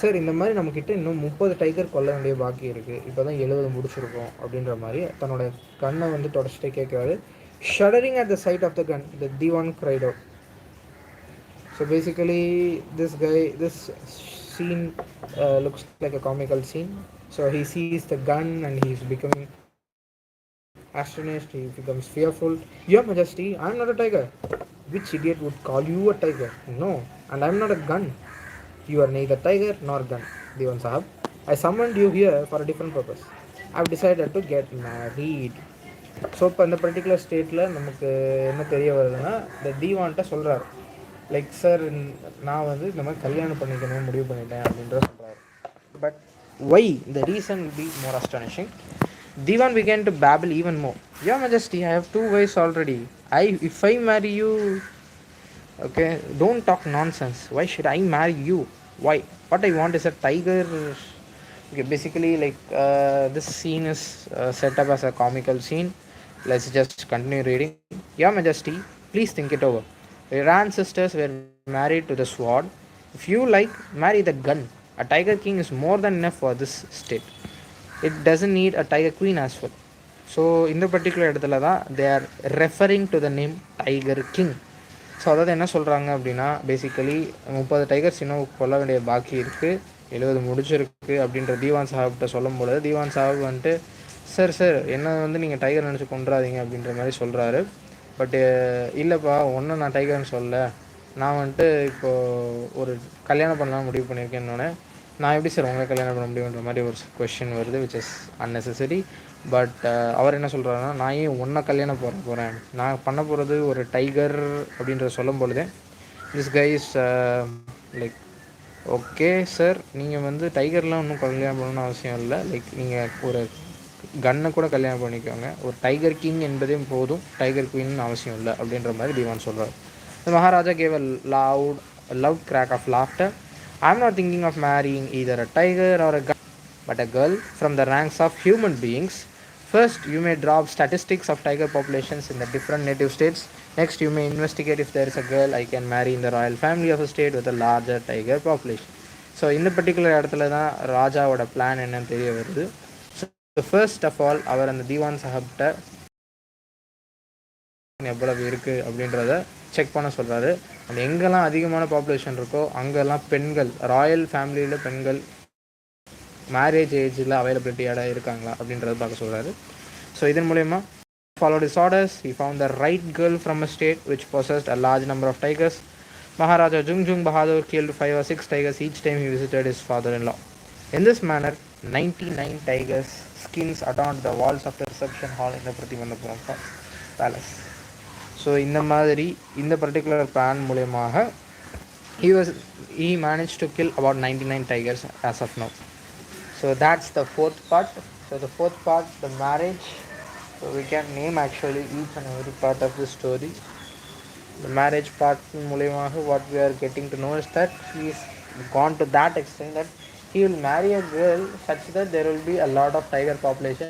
sir இந்த மாதிரி நம்மக்கிட்ட இன்னும் 30 tiger கொல்ல வேண்டிய பாக்கி இருக்குது, இப்போ தான் 70 முடிச்சிருக்கோம் அப்படின்ற மாதிரி தன்னோட கண்ணை வந்து தொடச்சிட்டே கேட்குறாரு. Shuddering at the sight of the gun, the Diwan cried out. So basically this scene looks like a comical scene. So he sees the gun and he's becoming astonished, he becomes fearful. Your Majesty, I am not a tiger. Which idiot would call you a tiger? No, and I am not a gun. You are neither tiger nor gun. Diwan Sahab, I summoned you here for a different purpose. I have decided to get married. So இப்போ இந்த particular ஸ்டேட்டில் நமக்கு என்ன தெரிய வருதுன்னா, இந்த தீவான்கிட்ட சொல்கிறார், like sir நான் வந்து இந்த மாதிரி கல்யாணம் பண்ணிக்கணும்னு முடிவு பண்ணிட்டேன் அப்படின்ற சொல்கிறாரு. But why the reason will be more astonishing. Diwan began to babble even more. Your Majesty, I have 2 wives already. If I marry you, okay, don't talk nonsense. Why should I marry you? Why? What I want is a tiger. Okay, basically like this scene is set up as a comical scene. Let's just continue reading. Your Majesty, please think it over. Your ancestors were married to the sword. If you like, marry the gun. A tiger king is more than enough for this state. It doesn't need a tiger queen as well. So இந்த particular இடத்துல தான் they are referring to the name tiger king. So அதாவது என்ன சொல்கிறாங்க அப்படின்னா, basically 30 tigers இன்னும் கொல்ல வேண்டிய பாக்கி இருக்குது, 70 முடிச்சிருக்கு அப்படின்ற தீவான் சாஹிப்கிட்ட சொல்லும் பொழுது, தீவான் சாஹிப் வந்துட்டு சார் என்ன வந்து நீங்கள் டைகர் நினச்சி கொண்டுறாதீங்க அப்படின்ற மாதிரி சொல்கிறாரு. பட்டு இல்லைப்பா, ஒன்றும் நான் டைகர்னு சொல்லலை, நான் வந்துட்டு இப்போது ஒரு கல்யாணம் பண்ணலாம் முடிவு பண்ணியிருக்கேன்னொன்னே, நான் எப்படி சார் உங்களை கல்யாணம் பண்ண முடியுன்ற மாதிரி ஒரு கொஷின் வருது, விச் இஸ் அன்னெசரி. பட் அவர் என்ன சொல்கிறாருன்னா, நான் ஏன் ஒன்றை கல்யாணம் போகிறேன், நான் பண்ண போகிறது ஒரு டைகர் அப்படின்றத சொல்லும் பொழுதே this guys like okay sir, நீங்கள் வந்து டைகர்லாம் ஒன்றும் கல்யாணம் பண்ணணும்னு அவசியம் இல்லை, லைக் நீங்கள் ஒரு கன்னை கூட கல்யாணம் பண்ணிக்கோங்க, ஒரு டைகர் கிங் என்பதே போதும், டைகர் குயின்னு அவசியம் இல்லை அப்படின்ற மாதிரி தீவான் சொல்கிறார். Maharaja gave a loud crack of laughter. I am not thinking of marrying either a tiger or a gun, but a girl from the ranks of human beings. First, you may draw statistics of tiger populations in the different native states. Next, you may investigate if there is a girl I can marry in the royal family of a state with a larger tiger population. So இந்த particular இடத்துல தான் ராஜாவோட plan என்னன்னு தெரிய வருது. So first of all our அந்த தீவான் சாஹிப்கிட்ட எவ்வளவு இருக்குது அப்படின்றத செக் பண்ண சொல்கிறாரு. அந்த எங்கெல்லாம் அதிகமான பாப்புலேஷன் இருக்கோ அங்கெல்லாம் பெண்கள், ராயல் ஃபேமிலியில் பெண்கள் மேரேஜ் ஏஜில் அவைலபிலிட்டியோட இருக்காங்களா அப்படின்றத பார்க்க சொல்கிறாரு. ஸோ இதன் மூலயமா followed his orders. He found the right girl from a state which possessed a large number of tigers. Maharaja Jungjung Bahadur killed 5 or 6 tigers each time he visited his father-in-law. In this manner, 99 tigers' skins adorned the walls of the reception hall in the Prathimandapuram palace. So இந்த மாதிரி இந்த particular plan மூலயமாக he managed to kill about 99 tigers as of now. So that's the fourth part. So the fourth part, the marriage. So we can name actually each and every part of the story. The marriage part மூலயமாக what we are getting to know is that he is gone to that extent that he will marry a girl such that there will be a lot of tiger population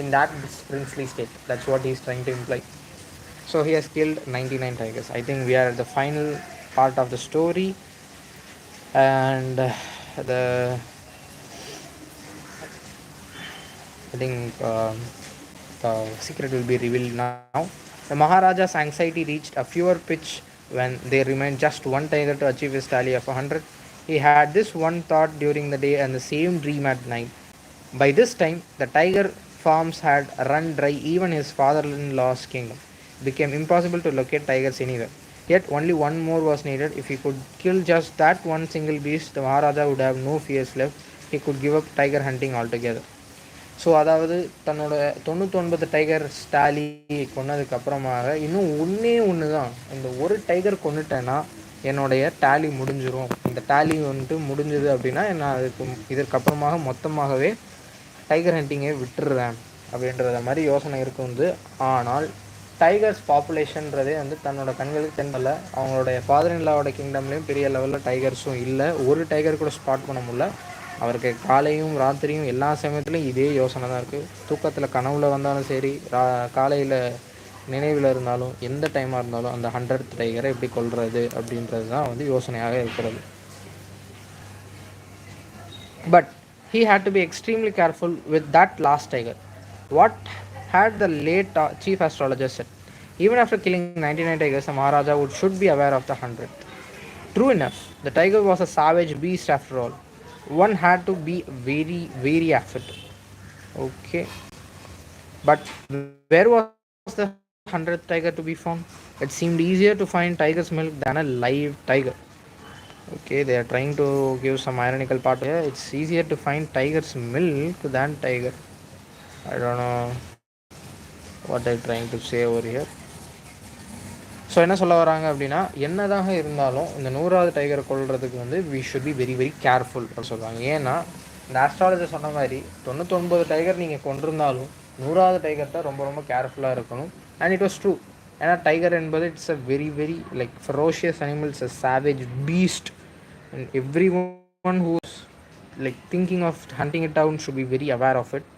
in that princely state. That's what he is trying to imply. So he has killed 99 tigers. I think we are at the final part of the story, and the I think the secret will be revealed now. The Maharaja's anxiety reached a fever pitch when there remained just one tiger to achieve his tally of 100. He had this one thought during the day and the same dream at night. By this time, the tiger farms had run dry even his father-in-law's kingdom. It became impossible to locate tigers anywhere. Yet only one more was needed. If he could kill just that one single beast, the Maharaja would have no fears left. He could give up tiger hunting altogether. So அதாவது தன்னோட 99 tiger ஸ்டாலி கொன்னதுக்கப்புறமாக இன்னும் ஒன்று தான், இந்த ஒரு tiger கொண்டுட்டேன்னா என்னுடைய tally முடிஞ்சிடும். இந்த டேலி வந்துட்டு முடிஞ்சுது அப்படின்னா நான் இதற்கப்புறமாக மொத்தமாகவே டைகர் ஹண்டிங்கை விட்டுடுறேன் அப்படின்றத மாதிரி யோசனை இருக்குது. ஆனால் டைகர்ஸ் பாப்புலேஷன்றதே தன்னோட கண்களுக்கு தென்பல. அவங்களுடைய ஃபாதர்-இன்-லாவோட கிங்டம்லேயும் பெரிய லெவலில் டைகர்ஸும் இல்லை. ஒரு டைகர் கூட ஸ்பாட் பண்ண முடியல. அவருக்கு காலையும் ராத்திரியும் எல்லா சமயத்துலையும் இதே யோசனை தான் இருக்குது. தூக்கத்தில் கனவுல வந்தாலும் சரி, காலையில் நினைவில் இருந்தாலும், எந்த டைமாக இருந்தாலும் அந்த 100th டைகரை எப்படி கொல்றது அப்படின்றது தான் யோசனையாக இருக்கிறது. But he had to be extremely careful with that last tiger. What had the late chief astrologer said? Even after killing 99 tigers, the Maharaja should be aware of the 100th. True enough, the tiger was a savage beast after all. One had to be very, very of it. Okay. But where was the 100th tiger to be found? It seemed easier to find tiger's milk than a live tiger. Okay, they are trying to give some ironical part here. It's easier to find tiger's milk than tiger. I don't know what they're trying to say over here. So என்ன சொல்ல வராங்க அப்படின்னா, என்னதாக இருந்தாலும் இந்த 100வது டைகரை கொள்றதுக்கு we should be very very careful அப்படின்னு சொல்கிறாங்க. ஏன்னா இந்த ஆஸ்ட்ராலஜர் சொன்ன மாதிரி 99 டைகர் நீங்கள் கொண்டிருந்தாலும் 100வது டைகர்கிட்ட ரொம்ப ரொம்ப கேர்ஃபுல்லாக இருக்கணும். And it was true. ஏன்னா டைகர் என்பது it's a very very like ferocious animals, a savage beast. And every one who's like thinking of hunting it down should be very aware of it.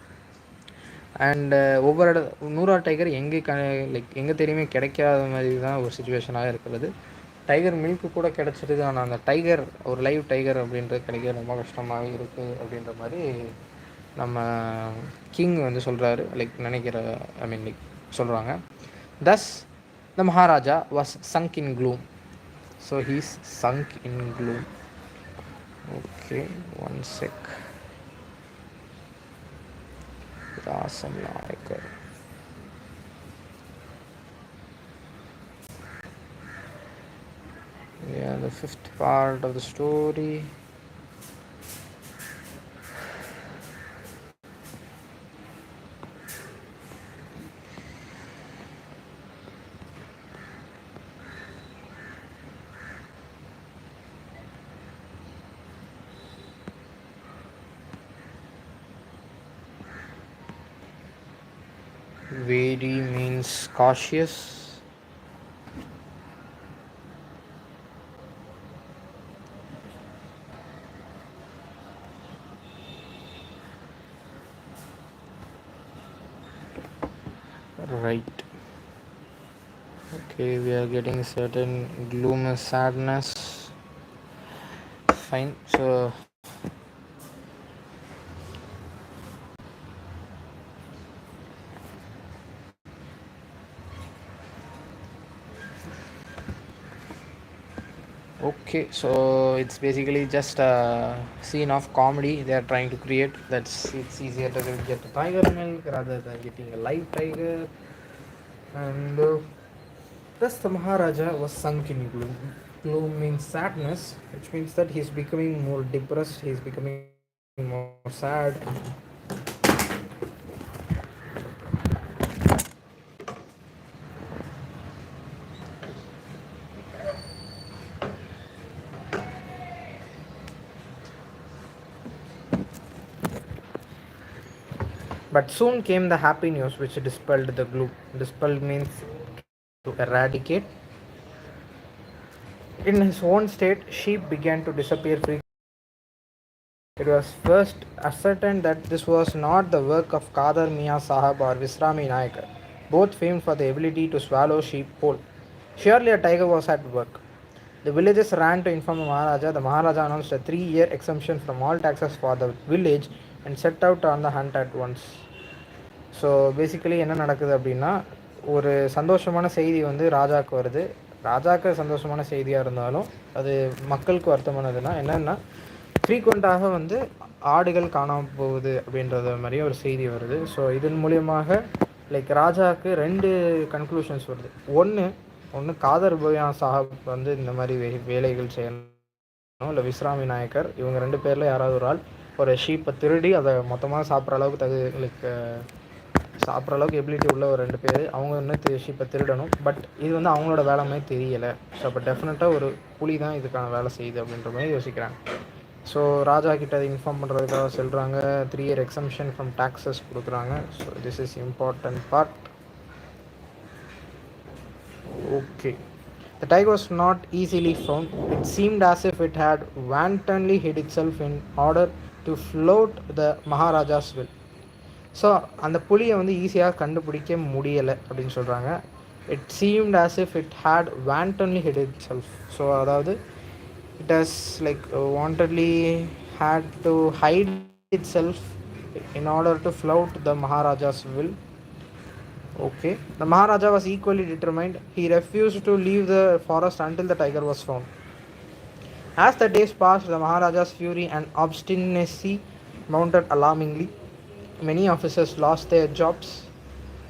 And ஒவ்வொரு 100 tiger எங்கே தெரியுமே கிடைக்காத மாதிரி தான் ஒரு சுச்சுவேஷனாக இருக்கிறது. டைகர் மில்க்கு கூட கிடச்சிருது, ஆனால் அந்த டைகர் ஒரு லைவ் டைகர் அப்படின்றது கிடைக்க ரொம்ப கஷ்டமாக இருக்குது அப்படின்ற மாதிரி நம்ம கிங் சொல்கிறாரு, நினைக்கிற சொல்கிறாங்க. Thus the Maharaja was sunk in gloom. So he's sunk in gloom. Okay, one sec. Awesome, like yeah, the 5th part of the story. Very means cautious. Right. Okay, we are getting certain gloom and sadness. Fine. So Okay, so it's basically just a scene of comedy they are trying to create. It's easier to get a tiger milk rather than getting a live tiger. And thus the Maharaja was sunk in gloom. Gloom means sadness, which means that he's becoming more depressed, he's becoming more sad. But soon came the happy news which dispelled the gloom. Dispelled means to eradicate. In his own state, sheep began to disappear frequently. It was first ascertained that this was not the work of Kadar Mia Sahab or Visrami Nayakar, both famed for the ability to swallow sheep whole. Surely a tiger was at work. The villagers ran to inform the Maharaja. The Maharaja announced a 3-year exemption from all taxes for the village and set out on the hunt at once. So basically என்ன நடக்குது அப்படின்னா, ஒரு சந்தோஷமான செய்தி வந்து ராஜாவுக்கு வருது. ராஜாவுக்கு சந்தோஷமான செய்தியாக இருந்தாலும் அது மக்களுக்கு வருத்தமானதுன்னா என்னென்னா, ஃப்ரீக்வெண்ட்டாக வந்து ஆடுகள் காணாமல் போகுது அப்படின்றத மாதிரியே ஒரு செய்தி வருது. ஸோ இதன் மூலியமாக ராஜாவுக்கு 2 கன்க்ளூஷன்ஸ் வருது. ஒன்று காதர் புயா சாஹப் வந்து இந்த மாதிரி வேலைகள் செய்யணும், இல்லை விஸ்ராமி நாயக்கர், இவங்க 2 பேரில் யாராவது ஒரு ஆள் ஒரு ஷீப்பை திருடி அதை மொத்தமாக சாப்பிட்ற அளவுக்கு சாப்பிட்ற அளவுக்கு எபிலிட்டி உள்ள ஒரு 2 பேர், அவங்க இன்னும் ஷீப்பை திருடணும். பட் இது வந்து அவங்களோட வேலை மாதிரி தெரியலை. ஸோ அப்போ டெஃபினட்டாக ஒரு புலி தான் இதுக்கான வேலை செய்யுது அப்படின்ற மாதிரி யோசிக்கிறாங்க. ஸோ ராஜா கிட்ட அதை இன்ஃபார்ம் பண்ணுறதுக்காக சொல்கிறாங்க. 3 year எக்ஸம்ஷன் ஃப்ரம் டாக்ஸஸ் கொடுக்குறாங்க. So this is important part. Okay. The tiger was not easily found. It seemed as if it had wantonly hid itself in order to float the Maharaja's will. So அந்த புலியை வந்து ஈஸியாக கண்டுபிடிக்க முடியலை அப்படின்னு சொல்கிறாங்க. It seemed as if it had wantonly hid itself. So அதாவது it has wantedly had to hide itself in order to flout the Maharaja's will. Okay. The Maharaja was equally determined. He refused to leave the forest until the tiger was found. As the days passed, the Maharaja's fury and obstinacy mounted alarmingly. Many officers lost their jobs.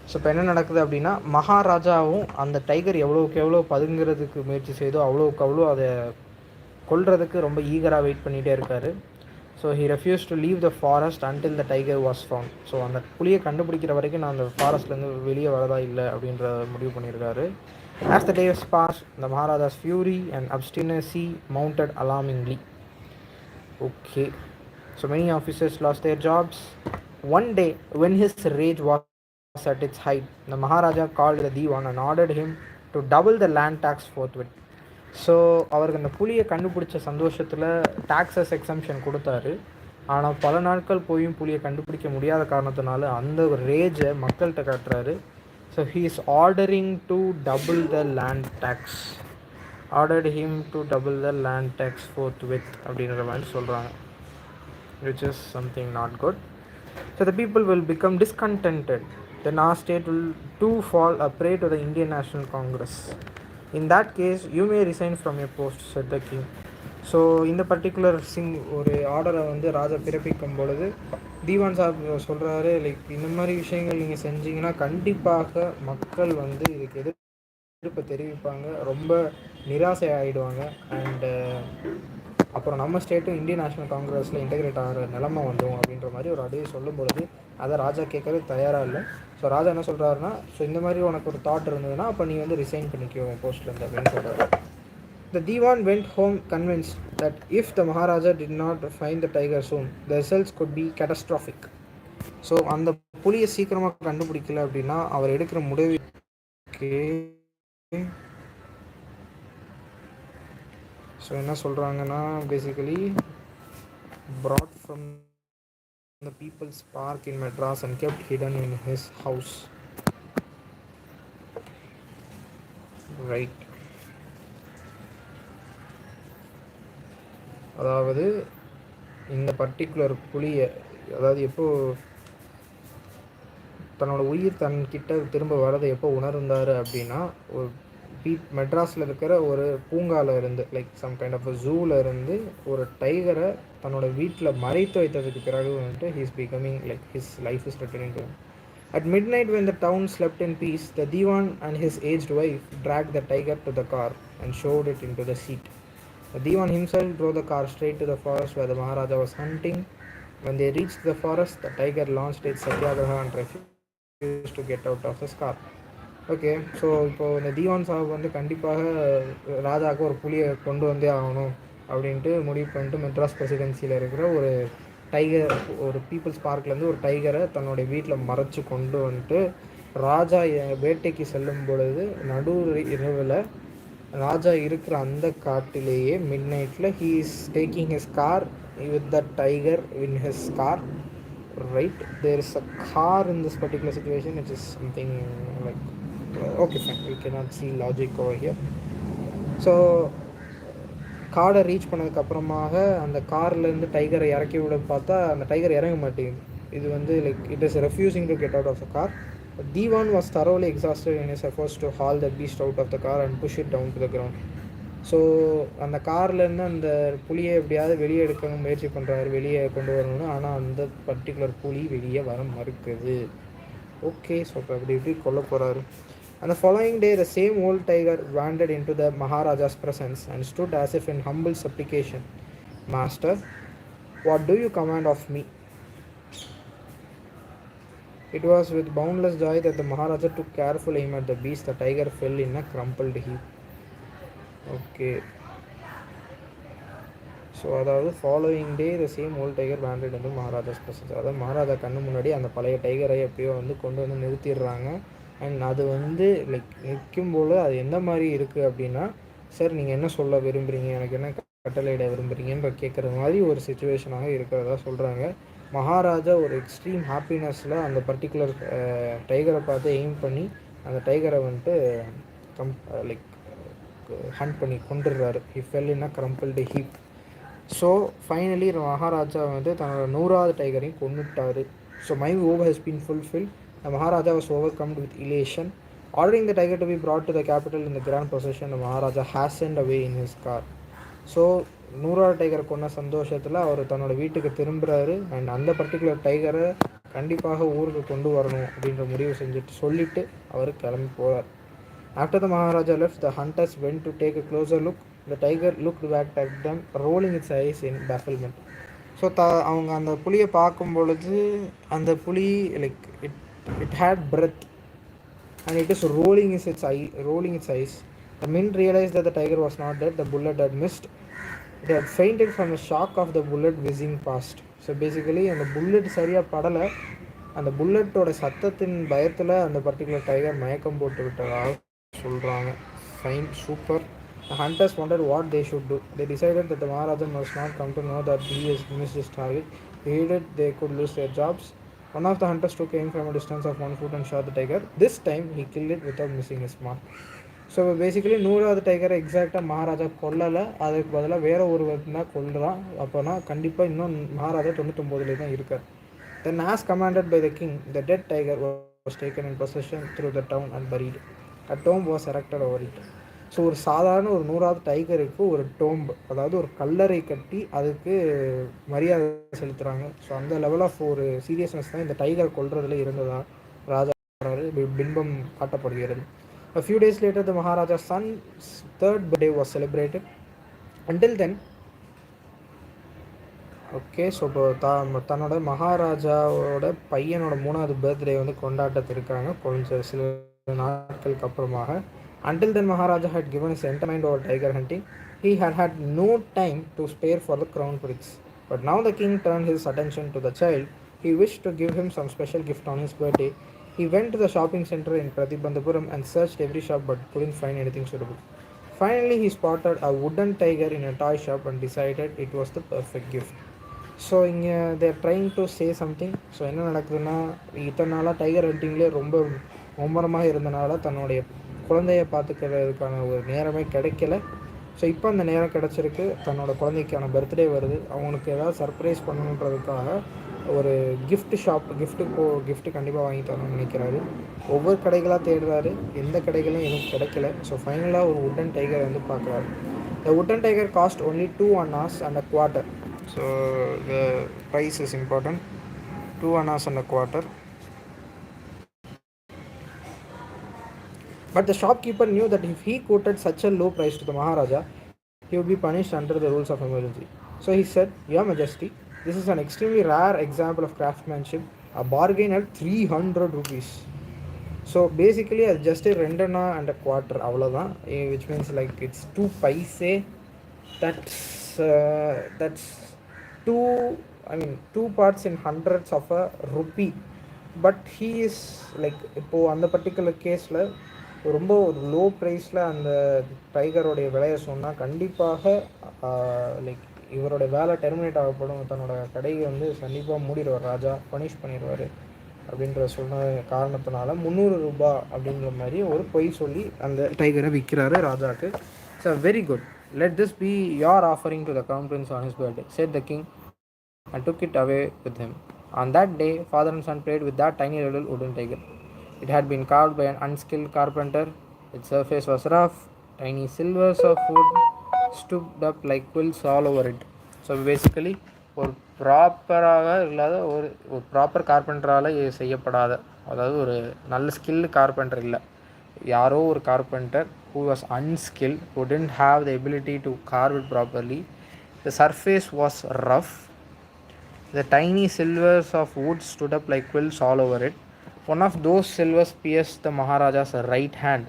So இப்போ என்ன நடக்குது அப்படின்னா, மகாராஜாவும் அந்த tiger எவ்வளோ பதுங்கிறதுக்கு முயற்சி செய்தோ அவ்வளோ அதை கொல்றதுக்கு ரொம்ப ஈகராக வெயிட் பண்ணிகிட்டே இருக்கார். So he refuse to leave the forest until the tiger was found. So அந்த புலியை கண்டுபிடிக்கிற வரைக்கும் நான் அந்த ஃபாரஸ்ட்லேருந்து வெளியே வரதா இல்லை அப்படின்ற முடிவு பண்ணியிருக்காரு. As the days pass, the Maharaja's fury and obstinacy mounted alarmingly. Okay. So many officers lost their jobs. One day, when his rage was at its height, the Maharaja called the Diwan and ordered him to double the land tax forthwith. So அவருக்கு அந்த புலியை கண்டுபிடிச்ச சந்தோஷத்தில் taxes exemption கொடுத்தாரு. ஆனால் பல நாட்கள் போயும் புலியை கண்டுபிடிக்க முடியாத காரணத்தினால அந்த ஒரு ரேஜை மக்கள்கிட்ட காட்டுறாரு. So he is ordering to double the land tax. Ordered him to double the land tax forthwith அப்படின்ற மாதிரி சொல்கிறாங்க. which is something not good. So the people will become discontented. Then our state will too fall a prey to the Indian National Congress. In that case, you may resign from your post, said the king. So இந்த particular ஒரு ஆர்டரை வந்து ராஜா பிறப்பிக்கும் பொழுது தீவான் சாப் சொல்கிறாரு, இந்த மாதிரி விஷயங்கள் நீங்கள் செஞ்சீங்கன்னா கண்டிப்பாக மக்கள் வந்து இதுக்கு எதிர்ப்பு தெரிவிப்பாங்க, ரொம்ப நிராசை ஆகிடுவாங்க. அண்டு அப்புறம் நம்ம ஸ்டேட்டும் இந்தியன் நேஷனல் காங்கிரஸில் இன்டெகிரேட் ஆகிற நிலமை வந்துடும் அப்படின்ற மாதிரி ஒரு அடியை சொல்லும் பொழுது அதை ராஜா கேட்கறது தயாராக இல்லை. ஸோ ராஜா என்ன சொல்கிறாருன்னா, ஸோ இந்த மாதிரி உனக்கு ஒரு தாட் இருந்ததுன்னா அப்போ நீ வந்து ரிசைன் பண்ணிக்கோ போஸ்ட்லேருந்து அப்படின்னு சொல்கிறாரு. The Diwan went home convinced that if the Maharaja did not find the tiger soon, the results could be catastrophic. So அந்த புலியை சீக்கிரமாக கண்டுபிடிக்கல அப்படின்னா அவர் எடுக்கிற முடிவுக்கு ஸோ என்ன சொல்கிறாங்கன்னா, basically brought from the People's Park in Madras and kept hidden in his house. Right. அதாவது இந்த பர்டிகுலர் புலியை, அதாவது எப்போ தன்னோட உயிர் தன்கிட்ட திரும்ப வரதை எப்போ உணர்ந்தார் அப்படின்னா, ஒரு மெட்ராஸில் இருக்கிற ஒரு பூங்காவில் இருந்து லைக் சம் கைண்ட் ஆஃப் ஜூவில் இருந்து ஒரு டைகரை தன்னோட வீட்டில் மறைத்து வைத்ததுக்கு பிறகு வந்துட்டு he's becoming like his life is returning to. At midnight, when the town slept in peace, the Diwan and his aged wife dragged the tiger to the car and showed it into the seat. The Diwan himself drove the car straight to the forest where the Maharaja was hunting. When they reached the forest, the tiger launched its satyagraha and refused to get out of his car. Okay, so இப்போது இந்த தீவான் சாஹிப் வந்து கண்டிப்பாக ராஜாவுக்கு ஒரு புலியை கொண்டு வந்தே ஆகணும் அப்படின்ட்டு முடிவு பண்ணிட்டு மெட்ராஸ் பிரசிடென்சியில் இருக்கிற ஒரு டைகர், ஒரு பீப்புள்ஸ் பார்க்லேருந்து ஒரு டைகரை தன்னுடைய வீட்டில் மறைச்சி கொண்டு வந்துட்டு ராஜா வேட்டைக்கு செல்லும் பொழுது நடு இரவில் ராஜா இருக்கிற அந்த காட்டிலேயே மிட் நைட்டில் he is taking his car with the tiger in his car. Right, there is a car in this particular situation, which is something like okay fine, we cannot see logic over here. So காடை reach பண்ணதுக்கப்புறமாக அந்த கார்லேருந்து டைகரை இறக்கி விட பார்த்தா அந்த tiger இறங்க மாட்டேங்குது. இது வந்து like it is refusing to get out of the car. Diwan was thoroughly exhausted in his efforts to haul the beast out of the car and push it down to the ground. So அந்த கார்லேருந்து அந்த புலியை எப்படியாவது வெளியே எடுக்கணும் முயற்சி பண்ணுறாரு, வெளியே கொண்டு வரணும்னு. ஆனால் அந்த பர்டிகுலர் புலி வெளியே வர மறுக்குது. ஓகே, ஸோ இப்போ அப்படி இப்படி கொல்ல போகிறாரு. And the following day, the same old tiger wandered into the Maharaja's presence and stood as if in humble supplication. Master, what do you command of me? It was with boundless joy that the Maharaja took careful aim at the beast. The tiger fell in a crumpled heap. Okay, so அதாவது following day the same old tiger wanted வந்து Maharaja's presence. அதாவது மகாராஜா கண்ணு முன்னாடி அந்த பழைய டைகரை எப்படியோ வந்து கொண்டு வந்து நிறுத்திடுறாங்க. அண்ட் அது வந்து லைக் நிற்கும்போது அது எந்த மாதிரி இருக்குது அப்படின்னா, சார் நீங்கள் என்ன சொல்ல விரும்புகிறீங்க, எனக்கு என்ன கட்டளையிட விரும்புகிறீங்கன்ற கேட்குற மாதிரி ஒரு சுச்சுவேஷனாக இருக்கிறதா சொல்கிறாங்க. மகாராஜா ஒரு எக்ஸ்ட்ரீம் ஹாப்பினஸில் அந்த பர்டிகுலர் டைகரை பார்த்து எய்ம் பண்ணி அந்த டைகரை வந்துட்டு லைக் ஹண்ட் பண்ணி கொண்டுடுறாரு. He fell in a crumpled heap. So finally Maharaja வந்து தன்னோட 100வது டைகரையும் கொண்டுட்டார். So my vow has been fulfil. The Maharaja was overcome with elation. Ordering the tiger to be brought to the capital in the grand procession, the Maharaja hastened away in his car. So 100வது டைகரை கொண்ட சந்தோஷத்தில் அவர் தன்னோட வீட்டுக்கு திரும்புகிறாரு. And அந்த particular டைகரை கண்டிப்பாக ஊருக்கு கொண்டு வரணும் அப்படின்ற முடிவு சொல்லிவிட்டு அவர் கிளம்பி போகிறார். After the Maharaja left, the hunters went to take a closer look. The tiger looked back at them, rolling its eyes in bafflement. So அவங்க அந்த புலியை பார்க்கும் பொழுது அந்த புலி like it had breath and it is rolling its eyes. The men realized that the tiger was not dead. The bullet had missed. It had fainted from the shock of the bullet whizzing past. So basically அந்த bullet சரியாக படலை, அந்த புல்லட்டோட சத்தத்தின் பயத்தில் அந்த particular tiger மயக்கம் போட்டு விட்டதாக சொல்கிறாங்க. Fine, super. The hunters wondered what they should do. They decided that the Maharaja must not come to know that he has missed his target. They hated they could lose their jobs. One of the hunters took aim from a distance of 1 foot and shot the tiger. This time he killed it without missing his mark. So basically 100வது டைகரை எக்ஸாக்டாக மகாராஜா கொல்லலை, அதுக்கு பதிலாக வேறு ஒரு தான் கொல்லுறான். அப்போனா கண்டிப்பாக இன்னும் மகாராஜா 99 தான் இருக்கார். Then as commanded by the king, the dead tiger was taken in possession through the town and buried. A tomb was erected over it. So ஒரு சாதாரண ஒரு 100வது டைகருக்கு ஒரு டோம்பு, அதாவது ஒரு கல்லறை கட்டி அதுக்கு மரியாதை செலுத்துகிறாங்க. ஸோ அந்த லெவல் ஆஃப் ஒரு சீரியஸ்னஸ் தான் இந்த டைகர் கொல்றதுல இருந்ததா ராஜா பின்பம் காட்டப்படுகிறது. A few days later, the Maharaja's son's 3rd birthday was celebrated. Until then, okay, so இப்போ தன்னோட மகாராஜாவோட பையனோட 3வது பர்த்டே வந்து கொண்டாட்டத்து இருக்காங்க கொஞ்சம் சில நாட்களுக்கு அப்புறமாக. Until then, Maharaja had given his entire mind over tiger hunting. He had had no time to spare for the crown prince. But now the king turned his attention to the child. He wished to give him some special gift on his birthday. He went to the shopping center in Pratibandhapuram and searched every shop but couldn't find anything suitable. Finally, he spotted a wooden tiger in a toy shop and decided it was the perfect gift. So இங்கே they're trying to say something. So என்ன நடக்குதுன்னா, இத்தனை நாளாக tiger ஹண்டிங்லேயே ரொம்ப மும்முரமாக இருந்தனால தன்னுடைய குழந்தைய பார்த்துக்கிறதுக்கான ஒரு நேரமே கிடைக்கல. ஸோ இப்போ அந்த நேரம் கிடச்சிருக்கு. தன்னோட குழந்தைக்கான பர்த்டே வருது, அவங்களுக்கு ஏதாவது சர்ப்ரைஸ் பண்ணணுன்றதுக்காக ஒரு gift ஷாப் gift கண்டிப்பாக வாங்கி தரணும்னு நினைக்கிறாரு. ஒவ்வொரு கடைகளாக தேடுறாரு. எந்த கடைகளும் எனக்கு கிடைக்கல. ஸோ ஃபைனலாக ஒரு வுட்டன் டைகர் வந்து பார்க்குறாரு. The wooden tiger cost only 2 annas and a quarter. So the price is important. 2 annas and a quarter. But the shopkeeper knew that if he quoted such a low price to the Maharaja, he would be punished under the rules of emergency. So he said, Your Majesty, this is an extremely rare example of craftsmanship. A bargain at 300 rupees. So basically அது just a 2 and a quarter அவ்வளோதான், which means like it's 2 paise. That's two, I mean 2 parts in hundreds of a rupee. But he is like இப்போது அந்த particular கேஸில் ரொம்ப ஒரு low ப்ரைஸில் அந்த டைகரோடைய விலையை சொன்னால் கண்டிப்பாக லைக் இவரோட வேலை டெர்மினேட் ஆகப்படும். தன்னோட கடையை வந்து கண்டிப்பாக மூடிடுவார் ராஜா, பனிஷ் பண்ணிடுவார் அப்படின்ற சொன்ன காரணத்தினால 300 ரூபாய் அப்படின்ற மாதிரி ஒரு பொய் சொல்லி அந்த டைகரை விற்கிறாரு ராஜாவுக்கு. So very good, let this be your offering to the crown prince on his birthday, said the king and took it away with him. On that day, father and son played with that tiny little wooden tiger. It had been carved by an unskilled carpenter. Its surface was rough. Tiny silvers of wood stood up like quills all over it. So basically, ஒரு ப்ராப்பராக இல்லாத ஒரு proper கார்பெண்டரால் செய்யப்படாத, அதாவது ஒரு நல்ல skilled carpenter இல்லை, யாரோ ஒரு carpenter who was unskilled, who didn't have the ability to carve it properly. The surface was rough. The tiny silvers of wood stood up like quills all over it. One of those silvers pierced the Maharaja's right hand.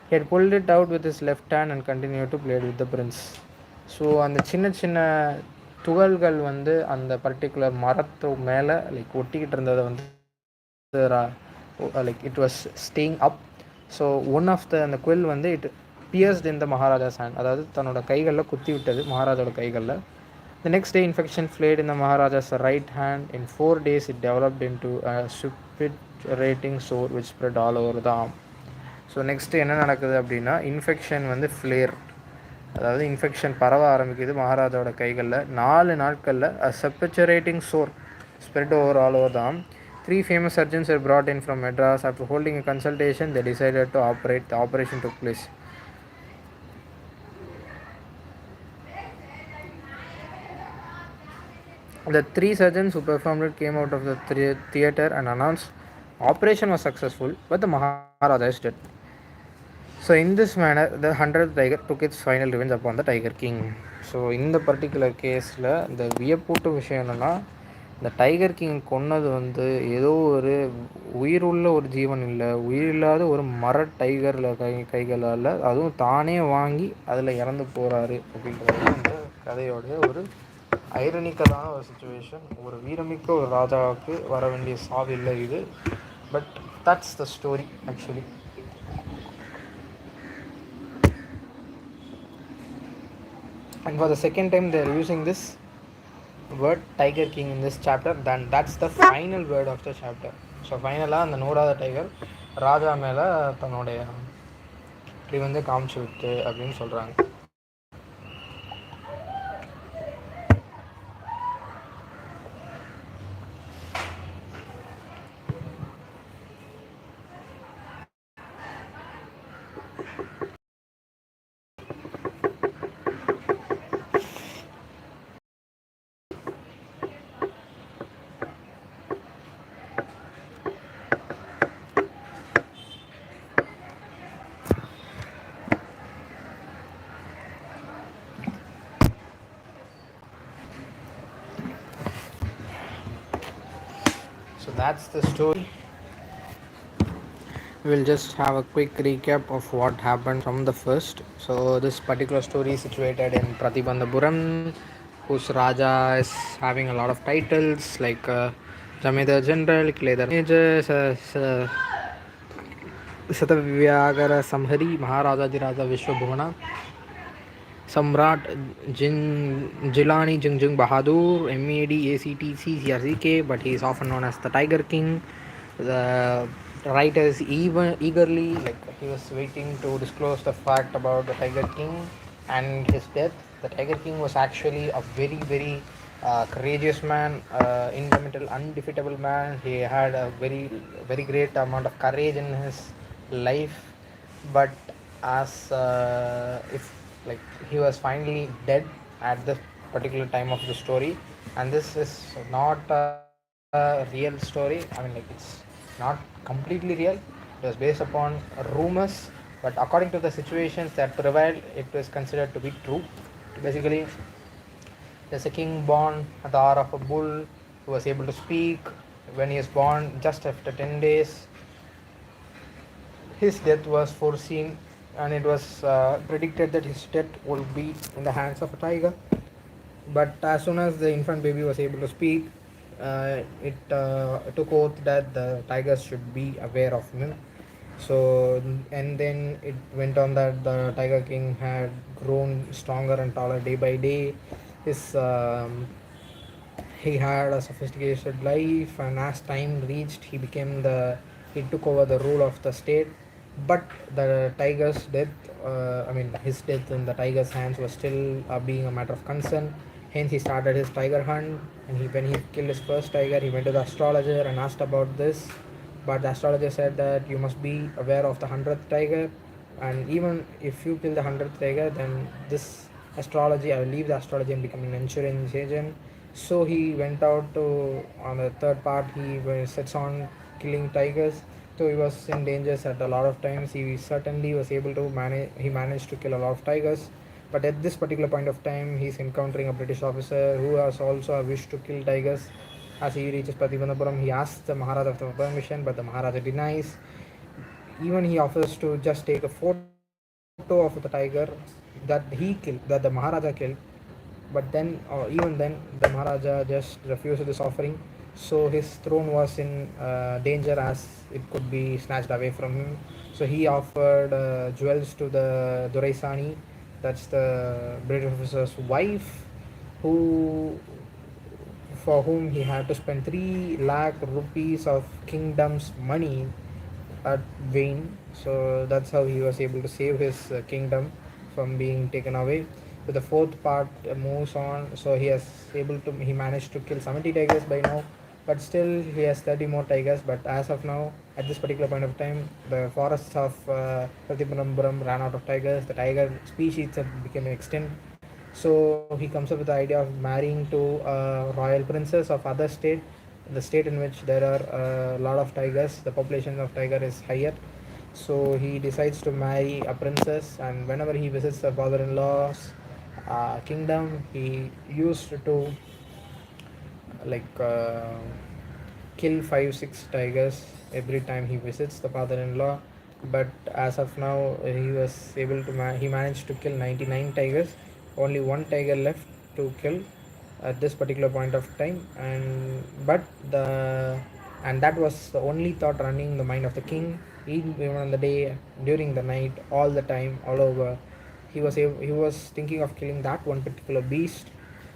He had pulled it out with his left hand and continued to play with the prince. So அந்த சின்ன சின்ன துகள்கள் வந்து அந்த particular மரத்து மேலே like ஒட்டிக்கிட்டு இருந்ததை வந்து like it was staying up. So one of அந்த குவில் வந்து it pierced in the Maharaja's hand, அதாவது தன்னோட கைகளில் குத்தி விட்டது மகாராஜோட கைகளில். The next day, infection flared in the Maharaja's right hand. In 4 days, it developed into a suppurating sore which spread all over the arm. So next என்ன நடக்குது அப்படின்னா, infection வந்து ஃப்ளேர், அதாவது இன்ஃபெக்ஷன் பரவ ஆரம்பிக்குது மகாராஜாவோட கைகளில். 4 நாட்களில் a suppurating sore spread over all over the arm. 3 famous surgeons were brought in from Madras. After holding a consultation, they decided to operate. The operation took place. The 3 surgeons who performed it came out of the theatre and announced operation was successful, but the Maharaja is dead. So in this manner, the 100th tiger took its final revenge upon the Tiger King. So இந்த particular கேஸில் இந்த வியப்பூட்டு விஷயம் என்னென்னா, இந்த tiger king கொன்னது வந்து ஏதோ ஒரு உயிருள்ள ஒரு ஜீவன் இல்லை, உயிரில்லாத ஒரு மர டைகரில் கைகளால், அதுவும் தானே வாங்கி அதில் இறந்து போகிறாரு அப்படின்றது இந்த கதையோடைய ஒரு ஐரனிக்கலான ஒரு சுச்சுவேஷன். ஒரு வீரமிக்க ஒரு ராஜாவுக்கு வர வேண்டிய சாவு இல்லை இது, but that's the story actually. And for the second time they are using this word Tiger King in this chapter, then that's the final word of the chapter. So ஃபைனலாக அந்த நூறாவது டைகர் ராஜா மேலே தன்னுடைய இப்படி வந்து காமிச்சு விட்டு அப்படின்னு சொல்கிறாங்க. So that's the story. We'll just have a quick recap of what happened from the first. So this particular story is situated in Pratibandhapuram, whose Raja is having a lot of titles like Jamidar General, Kiledar Major, Satavyagara Samhari, Maharaja Vishwabhumana, Samrat Jilani Jungjung Bahadur, MED ACTC CRCK, but he is often known as the Tiger King. The writers eagerly, like he was waiting to disclose the fact about the Tiger King and his death. The Tiger King was actually a very courageous man, indomitable, undefeatable man. He had a very great amount of courage in his life, but as if like he was finally dead at this particular time of the story, and this is not a real story. I mean, like it's not completely real. It was based upon rumors, but according to the situations that prevailed, it was considered to be true. Basically, there's a king born at the hour of a bull who was able to speak. When he is born, just after 10 days, his death was foreseen, and it was predicted that his death will be in the hands of a tiger. But as soon as the infant baby was able to speak, it took oath that the tigers should be aware of him. So, and then it went on that the Tiger King had grown stronger and taller day by day. His he had a sophisticated life, and as time reached, he took over the rule of the state. But the tiger's death, I mean his death in the tiger's hands was still being a matter of concern. Hence he started his tiger hunt, and when he killed his first tiger, he went to the astrologer and asked about this. But the astrologer said that you must be aware of the 100th tiger, and even if you kill the 100th tiger, then this astrology, I will leave the astrology and become an insurance agent. So he went out to, on the third part, he sets on killing tigers. So he was in dangers at a lot of times. He certainly was able to managed to kill a lot of tigers. But at this particular point of time, he's encountering a British officer who has also a wish to kill tigers. As he reaches Pratibandhapuram, he asks the Maharaja for permission, but the Maharaja denies. Even he offers to just take a photo of the tiger that the Maharaja killed, but then, or even then, the Maharaja just refused this offering. So his throne was in danger, as it could be snatched away from him. So he offered jewels to the Doraisani, that's the British officer's wife, who for whom he had to spend 3 lakh rupees of kingdom's money at vain. So that's how he was able to save his kingdom from being taken away. So the fourth part moves on. So he managed to kill 70 tigers by now, but still he has 30 more tigers. But as of now, at this particular point of time, the forests of Pratibandhapuram ran out of tigers. The tiger species itself became extinct. So he comes up with the idea of marrying to a royal princess of other state, the state in which there are a lot of tigers, the population of tiger is higher. So he decides to marry a princess, and whenever he visits the father-in-law's kingdom, he used to like kill 5 6 tigers every time he visits the father-in-law. But as of now, he managed to kill 99 tigers. Only one tiger left to kill at this particular point of time. And that was the only thought running in the mind of the king, even on the day, during the night, all the time, all over. He was thinking of killing that one particular beast,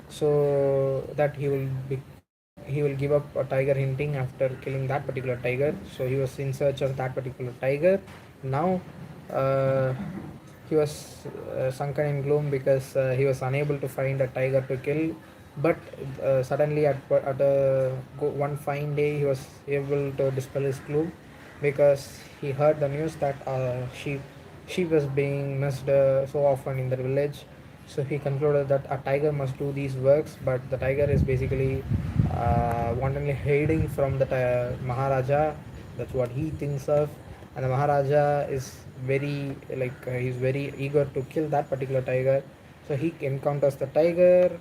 so that he will give up a tiger hunting after killing that particular tiger. So he was in search of that particular tiger. Now uh, he was sunken in gloom because he was unable to find a tiger to kill. But suddenly one fine day, he was able to dispel his gloom, because he heard the news that sheep was being missed so often in the village. So he concluded that a tiger must do these works, but the tiger is basically wantonly hiding from the Maharaja. That's what he thinks of, and the Maharaja is he's very eager to kill that particular tiger. So he encounters the tiger.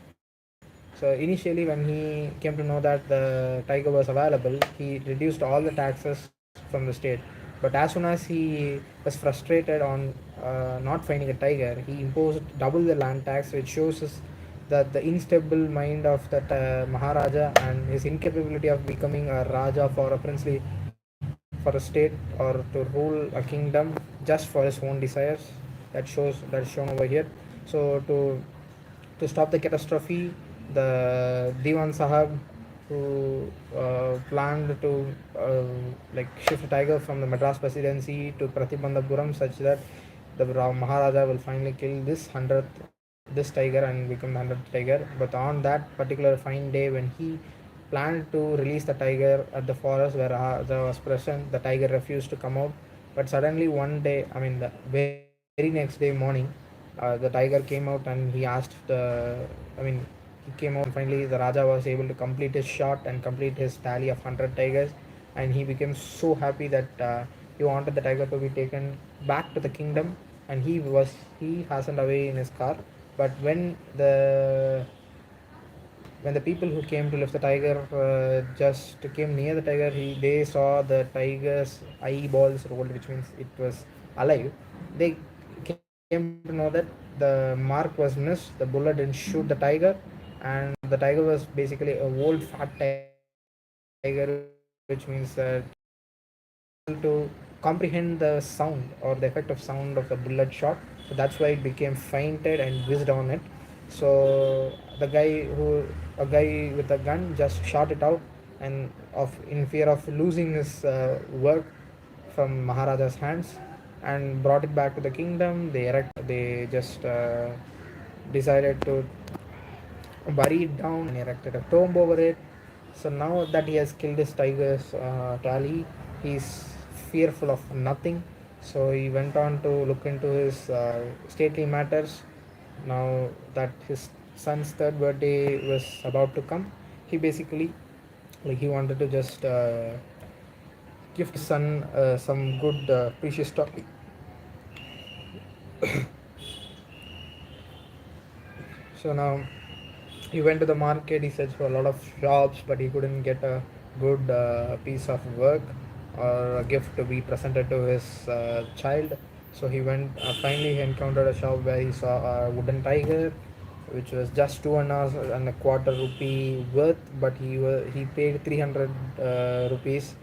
So initially, when he came to know that the tiger was available, he reduced all the taxes from the state. But as soon as he was frustrated on not finding a tiger, he imposed double the land tax, which shows us that the unstable mind of that Maharaja, and his incapability of becoming a Raja for a princely, for a state, or to rule a kingdom just for his own desires. That is shown over here. So to stop the catastrophe, the Diwan Sahab, who planned to shift tiger from the Madras presidency to Pratibandhapuram, such that the Maharaja will finally kill this 100th this tiger and become the 100th tiger. But on that particular fine day, when he planned to release the tiger at the forest where Raja was present, the tiger refused to come out. But suddenly one day, I mean the very next day morning, the tiger came out and he asked I mean, he came out and finally the Raja was able to complete his shot and complete his tally of 100 tigers, and he became so happy that he wanted the tiger to be taken back to the kingdom, and he hastened away in his car. But when the people who came to lift the tiger just came near the tiger, they saw the tiger's eyeballs rolled, which means it was alive. They came to know that the mark was missed, the bullet didn't shoot the tiger, and the tiger was basically a old fat tiger, which means he was not able to comprehend the sound or the effect of sound of the bullet shot. So that's why it became fainted and whizzed on it. So a guy with a gun just shot it out, and of in fear of losing his work from Maharaja's hands, and brought it back to the kingdom. They just decided to bury it down and erected a tomb over it. So now that he has killed his tiger's tally, he's fearful of nothing. So he went on to look into his stately matters. Now that his son's third birthday was about to come, he basically, like, he wanted to just give his son some good precious topic. So now he went to the market, he searched for a lot of shops, but he couldn't get a good piece of work or a gift to be presented to his child. So he went, finally he encountered a shop where he saw a wooden tiger, which was just 2.25 rupee worth, but he paid 300 rupees,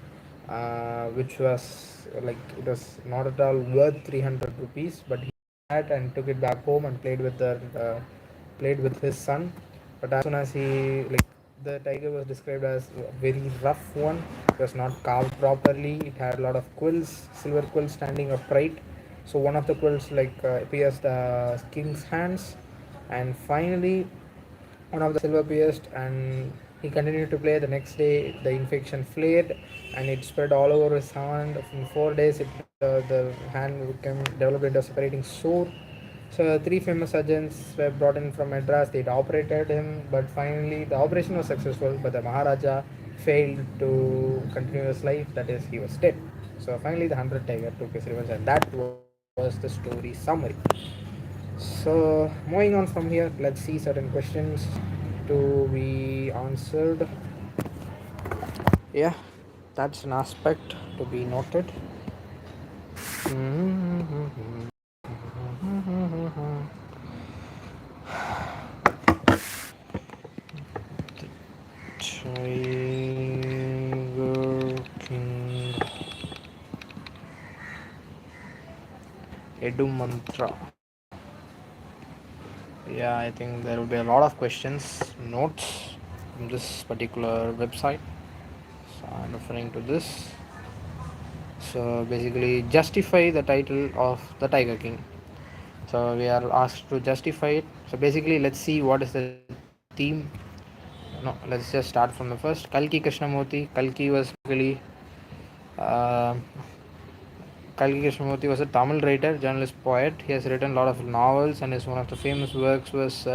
which was like, it was not at all worth 300 rupees, but he had and took it back home and played with his son. But as soon as the tiger was described as a very rough one. It was not carved properly. It had a lot of quills, silver quills standing upright. So one of the quills pierced the king's hands, and finally one of the silver pierced, and he continued to play. The next day the infection flared and it spread all over his hand. In 4 days the hand became developed into a separating sore. So three famous surgeons were brought in from Madras. They operated him, but finally the operation was successful, but the Maharaja failed to continue his life. That is, he was dead. So finally the 100 tiger took his revenge, and that was the story summary. So moving on from here, let's see certain questions to be answered. Yeah, that's an aspect to be noted. Tiger King Edu Mantra. Yeah, I think there will be a lot of questions, notes from this particular website. So I'm referring to this. So basically, justify the title of the Tiger King. So we are asked to justify it. So basically, let's see what is the theme. No, let's just start from the first. Kalki Krishnamurti. Uh, Kalki Krishnamurti was a Tamil writer, journalist, poet. He has written a lot of novels, and his one of the famous works was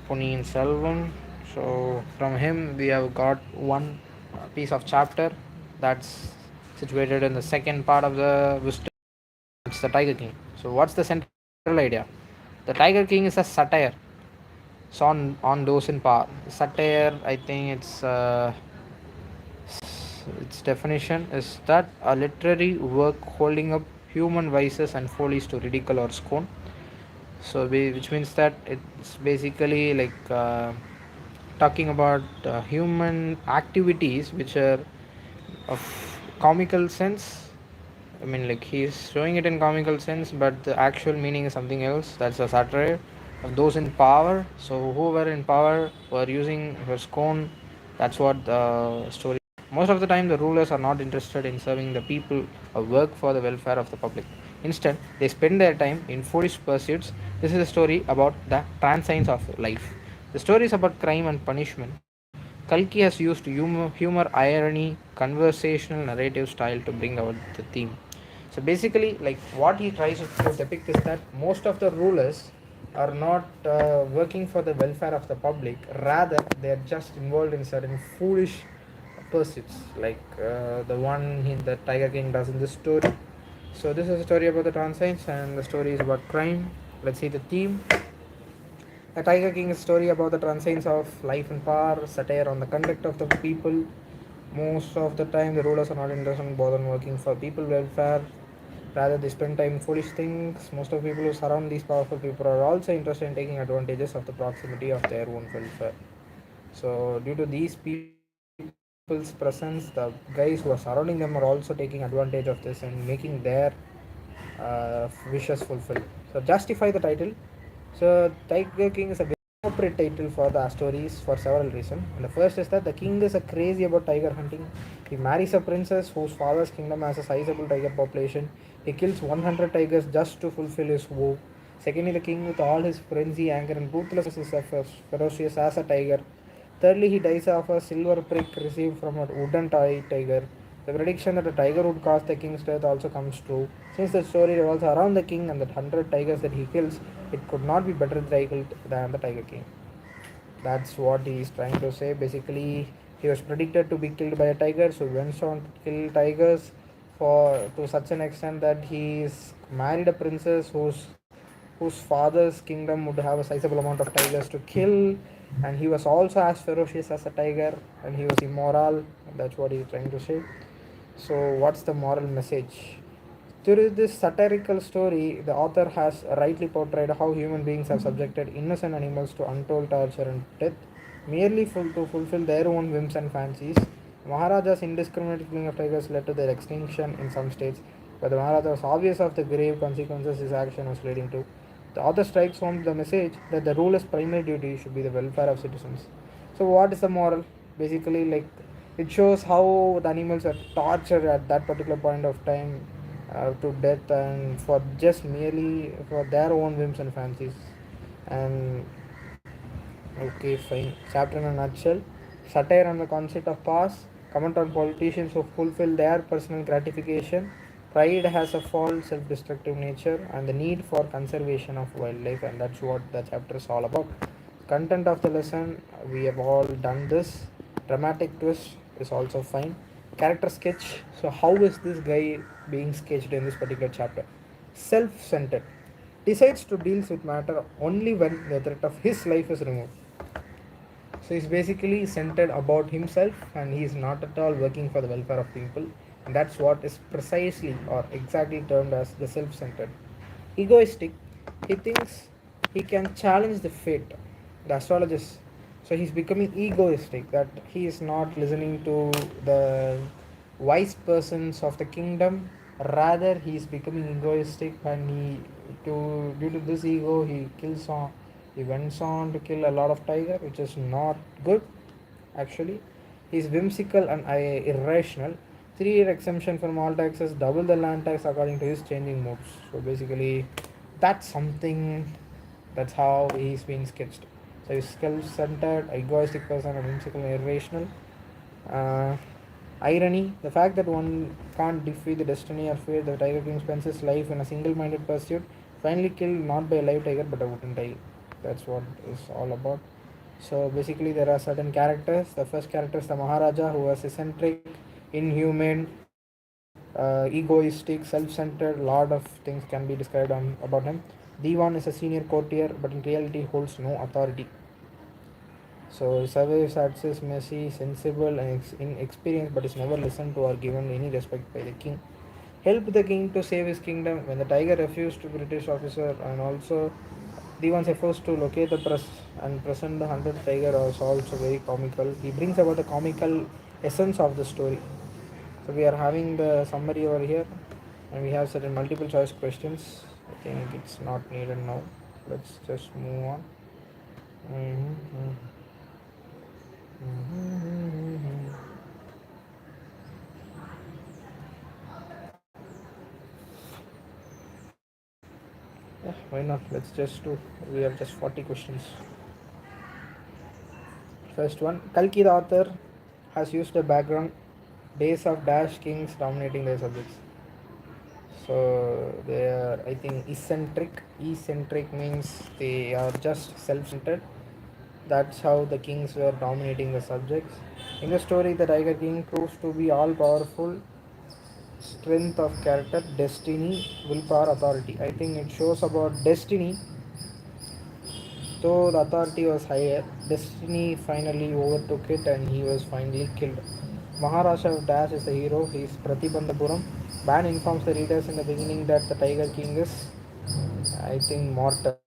Ponniyin Selvan. So from him, we have got one piece of chapter that's situated in the second part of the wisdom. It's the Tiger King. So what's the central idea? The Tiger King is a satire. So on those in power. Satire, I think its definition is that a literary work holding up human vices and follies to ridicule or scorn. So which means that it's basically like talking about human activities which are of comical sense. I mean, like, he's showing it in comical sense, but the actual meaning is something else. That's a satire of those in power. So who were in power were using her scorn. That's what the story. Most of the time, the rulers are not interested in serving the people or work for the welfare of the public. Instead, they spend their time in foolish pursuits. This is a story about the transience of life. The story is about crime and punishment. Kalki has used humor, irony, conversational narrative style to bring out the theme. So basically, like what he tries to depict is that most of the rulers are not working for the welfare of the public. Rather, they are just involved in certain foolish pursuits, like the one the Tiger King does in this story. So this is a story about the transients, and the story is about crime. Let's see the theme. A Tiger King is a story about the transience of life and power, satire on the conduct of the people. Most of the time, the rulers are not interested in bother working for people welfare. Rather, they spend time in foolish things. Most of the people who surround these powerful people are also interested in taking advantages of the proximity of their own welfare. So, due to these people's presence, the guys who are surrounding them are also taking advantage of this and making their wishes fulfilled. So, justify the title. So, Tiger King is a very appropriate title for the stories for several reasons. And the first is that the king is a crazy about tiger hunting. He marries a princess whose father's kingdom has a sizable tiger population. He kills 100 tigers just to fulfill his vow. Secondly, the king, with all his frenzy, anger, and ruthlessness, is as ferocious as a tiger. Thirdly, he dies of a silver prick received from a wooden toy tiger. The prediction that the tiger would cause the king's death also comes true. Since the story revolves around the king and the 100 tigers that he kills, it could not be better titled than the Tiger King. That's what he is trying to say. Basically, he was predicted to be killed by a tiger, so he went on to kill tigers for to such an extent that he's married a princess whose father's kingdom would have a sizable amount of tigers to kill, and he was also as ferocious as a tiger, and he was immoral. That's what he's trying to say. So, what's the moral message? Through this satirical story, the author has rightly portrayed how human beings have subjected innocent animals to untold torture and death, merely to fulfill their own whims and fancies. Maharaja's indiscriminate killing of tigers led to their extinction in some states, but the Maharaja was obvious of the grave consequences his action was leading to. The author strikes home the message that the ruler's primary duty should be the welfare of citizens. So, what is the moral? Basically, like it shows how the animals are tortured at that particular point of time to death, and for just merely for their own whims and fancies. And okay, fine. Chapter in a nutshell: satire on the concept of past, comment on politicians who fulfill their personal gratification. Pride has a false, self-destructive nature, and the need for conservation of wildlife, and that's what the chapter is all about. Content of the lesson: we have all done this. Dramatic twist is also fine. Character sketch. So, how is this guy being sketched in this particular chapter? Self-centered. Decides to deal with matter only when the threat of his life is removed. So he's basically centered about himself, and he is not at all working for the welfare of people. And that's what is precisely or exactly termed as the self centered. Egoistic, he thinks he can challenge the fate, the astrologist. So he's becoming egoistic, that he is not listening to the wise persons of the kingdom. Rather, he is becoming egoistic, and due to this ego, he went on to kill a lot of tiger, which is not good. Actually, he is whimsical and irrational. 3 year exemption from all taxes, double the land tax according to his changing moods. So basically, that's something. That's how he's been sketched. So he's self-centered, egoistic person, and whimsical and irrational. Uh, Irony: the fact that one can't defeat the destiny or fate, the Tiger King spends his life in a single-minded pursuit, finally killed not by a live tiger but a wooden tiger. That's what it's all about. So basically, there are certain characters. The first character is the Maharaja, who was eccentric, inhuman, egoistic, self-centered. Lot of things can be described about him. Diwan is a senior courtier, but in reality holds no authority. So surveys is messy, sensible, and inexperienced, but is never listened to or given any respect by the king. Helped the king to save his kingdom when the tiger refused to British officer, and also Diwan's efforts to locate the press and present the 100th tiger was also very comical. He brings about the comical essence of the story. So we are having the summary over here, and we have certain multiple choice questions. I think it's not needed now. Let's just move on. Mm-hmm. Mm-hmm. Why not? Let's just do. We have just 40 questions. First one, Kalki the author has used a background days of Dash kings dominating their subjects. So they are, I think, eccentric. Eccentric means they are just self-centered. That's how the kings were dominating the subjects. In the story, the Tiger King proves to be all-powerful, strength of character, destiny, willpower, authority. I think it shows about destiny. Though the authority was higher, destiny finally overtook it and he was finally killed. Maharaja of Dash is the hero, he is Pratibandhapuram. Ban informs the readers in the beginning that the Tiger King is, I think, mortal,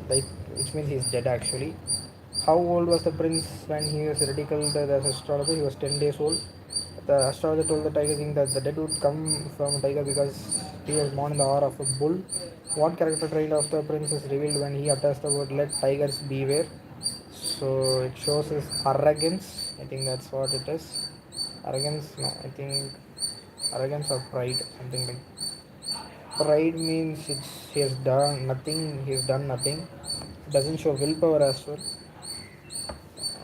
like, which means he is dead actually. How old was the prince when he was ridiculed as astrologer? He was 10 days old. The astrologer told the Tiger King that the dead would come from a tiger because he was born in the hour of a bull. What character trait of the prince is revealed when he utters the word "Let tigers beware"? So it shows his arrogance. I think that's what it is. Arrogance? No, I think arrogance or pride, something like. Pride means he has done nothing. He has done nothing. Doesn't show willpower as well.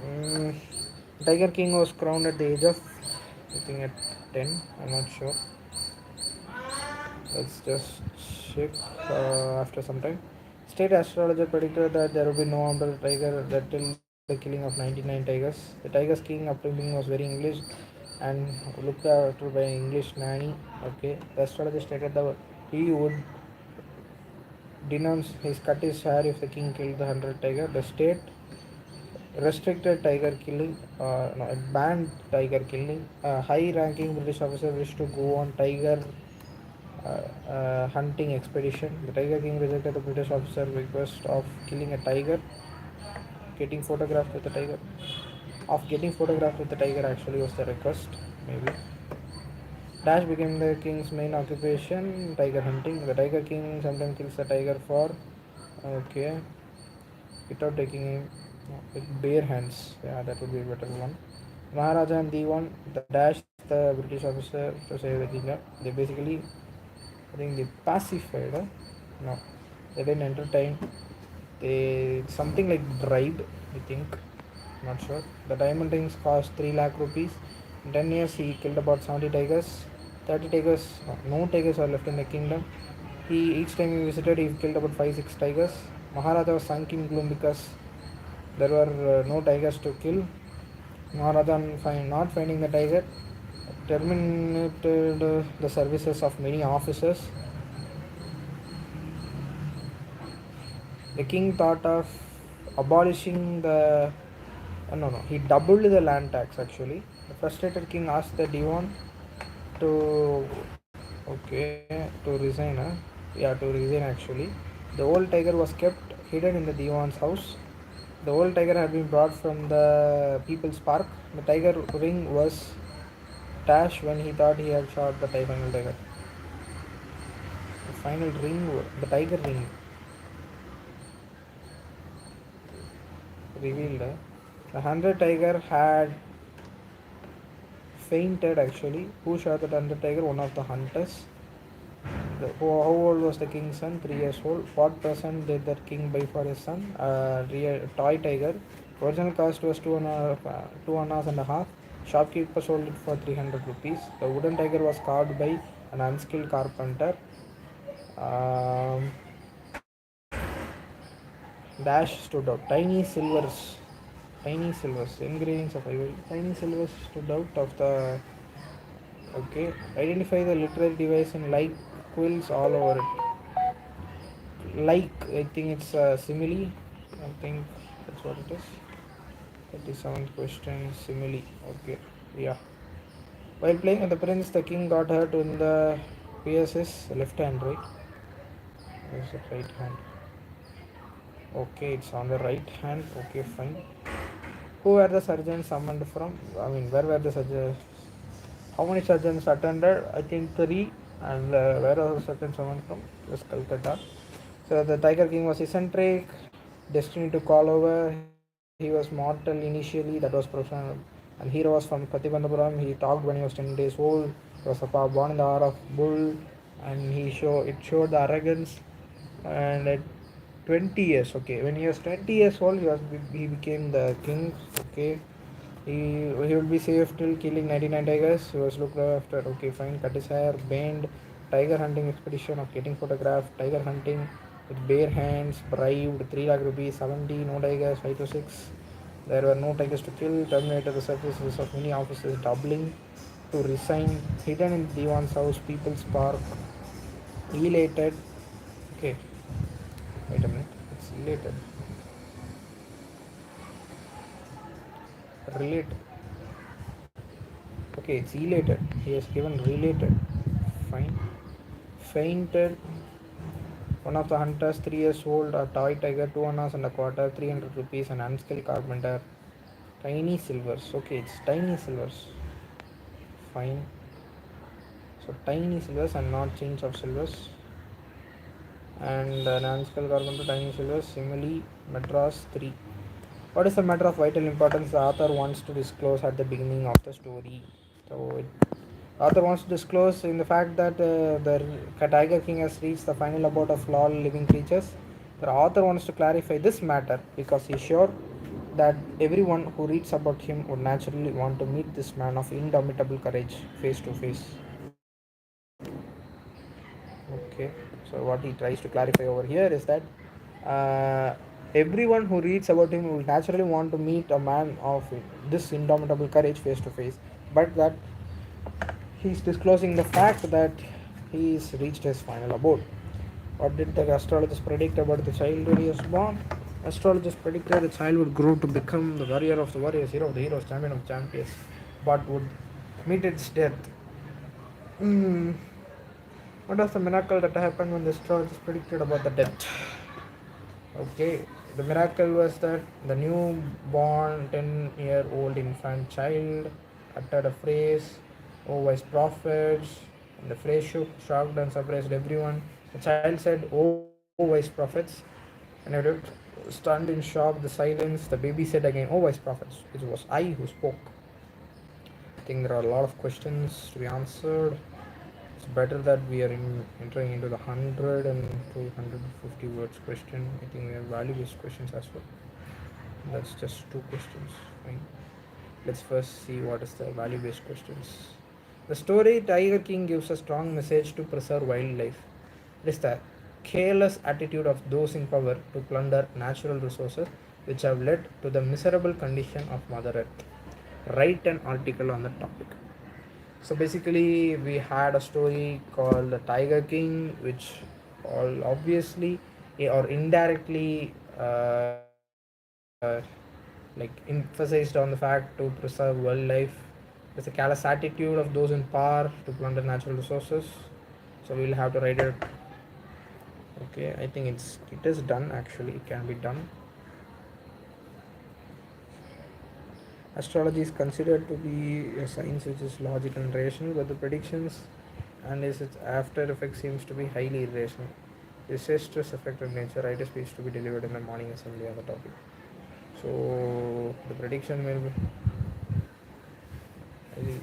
Mm, Tiger King was crowned at the age of, I think, at 10. I'm not sure. Let's just check after some time. State astrologer predicted that there would be no umbrella tiger that till the killing of 99 tigers. The tiger's king upbringing was very English and looked after by an English nanny. Okay, the astrologer stated that he would denounce his cut his hair if the king killed the 100 tiger. The state restricted tiger killing, no, it banned tiger killing. A high ranking British officer wished to go on tiger hunting expedition. The Tiger King rejected the British officer's request of killing a tiger, getting photographed with the tiger. Of getting photographed with the tiger actually was the request, maybe. Dash became the king's main occupation, tiger hunting. The Tiger King sometimes kills the tiger for, okay, without taking him with bare hands. Yeah, that would be a better one. Maharaja and Diwan, the Dash, the British officer to save the kingdom. They basically, I think they pacified. No, they didn't entertain. They something like bribe, I think. Not sure. The diamond rings cost 3 lakh rupees. In 10 years, he killed about 70 tigers. 30 tigers, no tigers are left in the kingdom. Each time he visited, he killed about 5 6 tigers. Maharaja was sunk in gloom because there were no tigers to kill. Maharaja, not finding the tiger, terminated the services of many officers. The king thought of abolishing the. No, he doubled the land tax actually. The frustrated king asked the Diwan to. Okay, to resign. Yeah, to resign actually. The old tiger was kept hidden in the Diwan's house. The old tiger had been brought from the People's Park. The tiger ring was Tash when he thought he had shot the final tiger. The final ring, the tiger ring, revealed. The 100 tiger had fainted actually. Who shot the 100 tiger? One of the hunters. How old was the king's son? 3 years old. What present did that king buy for his son? A toy tiger. Original cost was 2 annas and a half. Shopkeeper sold it for 300 rupees. The wooden tiger was carved by an unskilled carpenter. Um, Dash stood out. Tiny silvers, engravings of ivory. Tiny silvers stood out of the. Okay, identify the literary device in like quills all over it. Like, I think it's a simile. I think that's what it is. 37th question, simile. Okay, yeah. While playing with the prince, the king got hurt in the PS's left hand, right? Where's the right hand? Okay, it's on the right hand. Okay, fine. Who were the surgeons summoned from? I mean, where were the surgeons? How many surgeons attended? I think three. And where are the surgeons summoned from? It was Calcutta. So the Tiger King was eccentric, destined to call over. He was mortal initially, that was professional. And hero was from Pratibandhapuram. He talked when he was 10 days old. He was born in the hour of bull, and it showed the arrogance. And at 20 years, okay, when he was 20 years old, he became the king. Okay, he would be safe till killing 99 tigers. He was looked after. Okay, fine. Cut his hair, banned tiger hunting expedition of getting photographed. Tiger hunting with bare hands, bribed 3 lakh rupees, 70 no tigers, 5 to 6. There were no tigers to kill. Terminated the services of many officers, doubling to resign. Hidden in Diwan's house, People's Park. Elated. Okay, wait a minute. It's elated. Related. Okay, it's elated. He has given related. Fine. Fainted. One of the hunters, 3 years old, a toy tiger, 2 annas and a quarter, 300 rupees, an unskilled carpenter. Tiny silvers. Okay, it's tiny silvers. Fine. So tiny silvers and not change of silvers. And an unskilled carpenter, tiny silvers. Simile, Madras 3. What is the matter of vital importance the author wants to disclose at the beginning of the story? So, author wants to disclose in the fact that the Tiger King has reached the final abode of all living creatures. The author wants to clarify this matter because he is sure that everyone who reads about him would naturally want to meet this man of indomitable courage face to face. Okay, so what he tries to clarify over here is that everyone who reads about him will naturally want to meet a man of this indomitable courage face to face, but that he's disclosing the fact that he's reached his final abode. What did the astrologers predict about the child when he was born? Astrologers predicted the child would grow to become the warrior of the warriors, hero of the heroes, champion of champions, but would meet its death. Hmm. What was the miracle that happened when the astrologers predicted about the death? Okay, the miracle was that the newborn 10-year-old infant child uttered a phrase, "Oh, wise prophets," and the phrase shocked and surprised everyone. The child said, "Oh, wise prophets," and everyone stunned in shock, the silence. The baby said again, "Oh, wise prophets." It was I who spoke. I think there are a lot of questions to be answered. It's better that we are entering into the 100 and 250 words question. I think we have value based questions as well. That's just two questions. Fine. Let's first see what is the value based questions. The story Tiger King gives a strong message to preserve wildlife. It is the careless attitude of those in power to plunder natural resources which have led to the miserable condition of Mother Earth. Write an article on the topic. So basically, we had a story called The Tiger King, which all obviously or indirectly emphasized on the fact to preserve wildlife. There's a callous attitude of those in power to plunder natural resources. So we'll have to write it. Okay, I think it is done actually. It can be done. Astrology is considered to be a science which is logical and rational, but the predictions and its after effects seems to be highly irrational. This is stress effect of nature. Right speech to be delivered in the morning assembly on the topic. So the prediction will be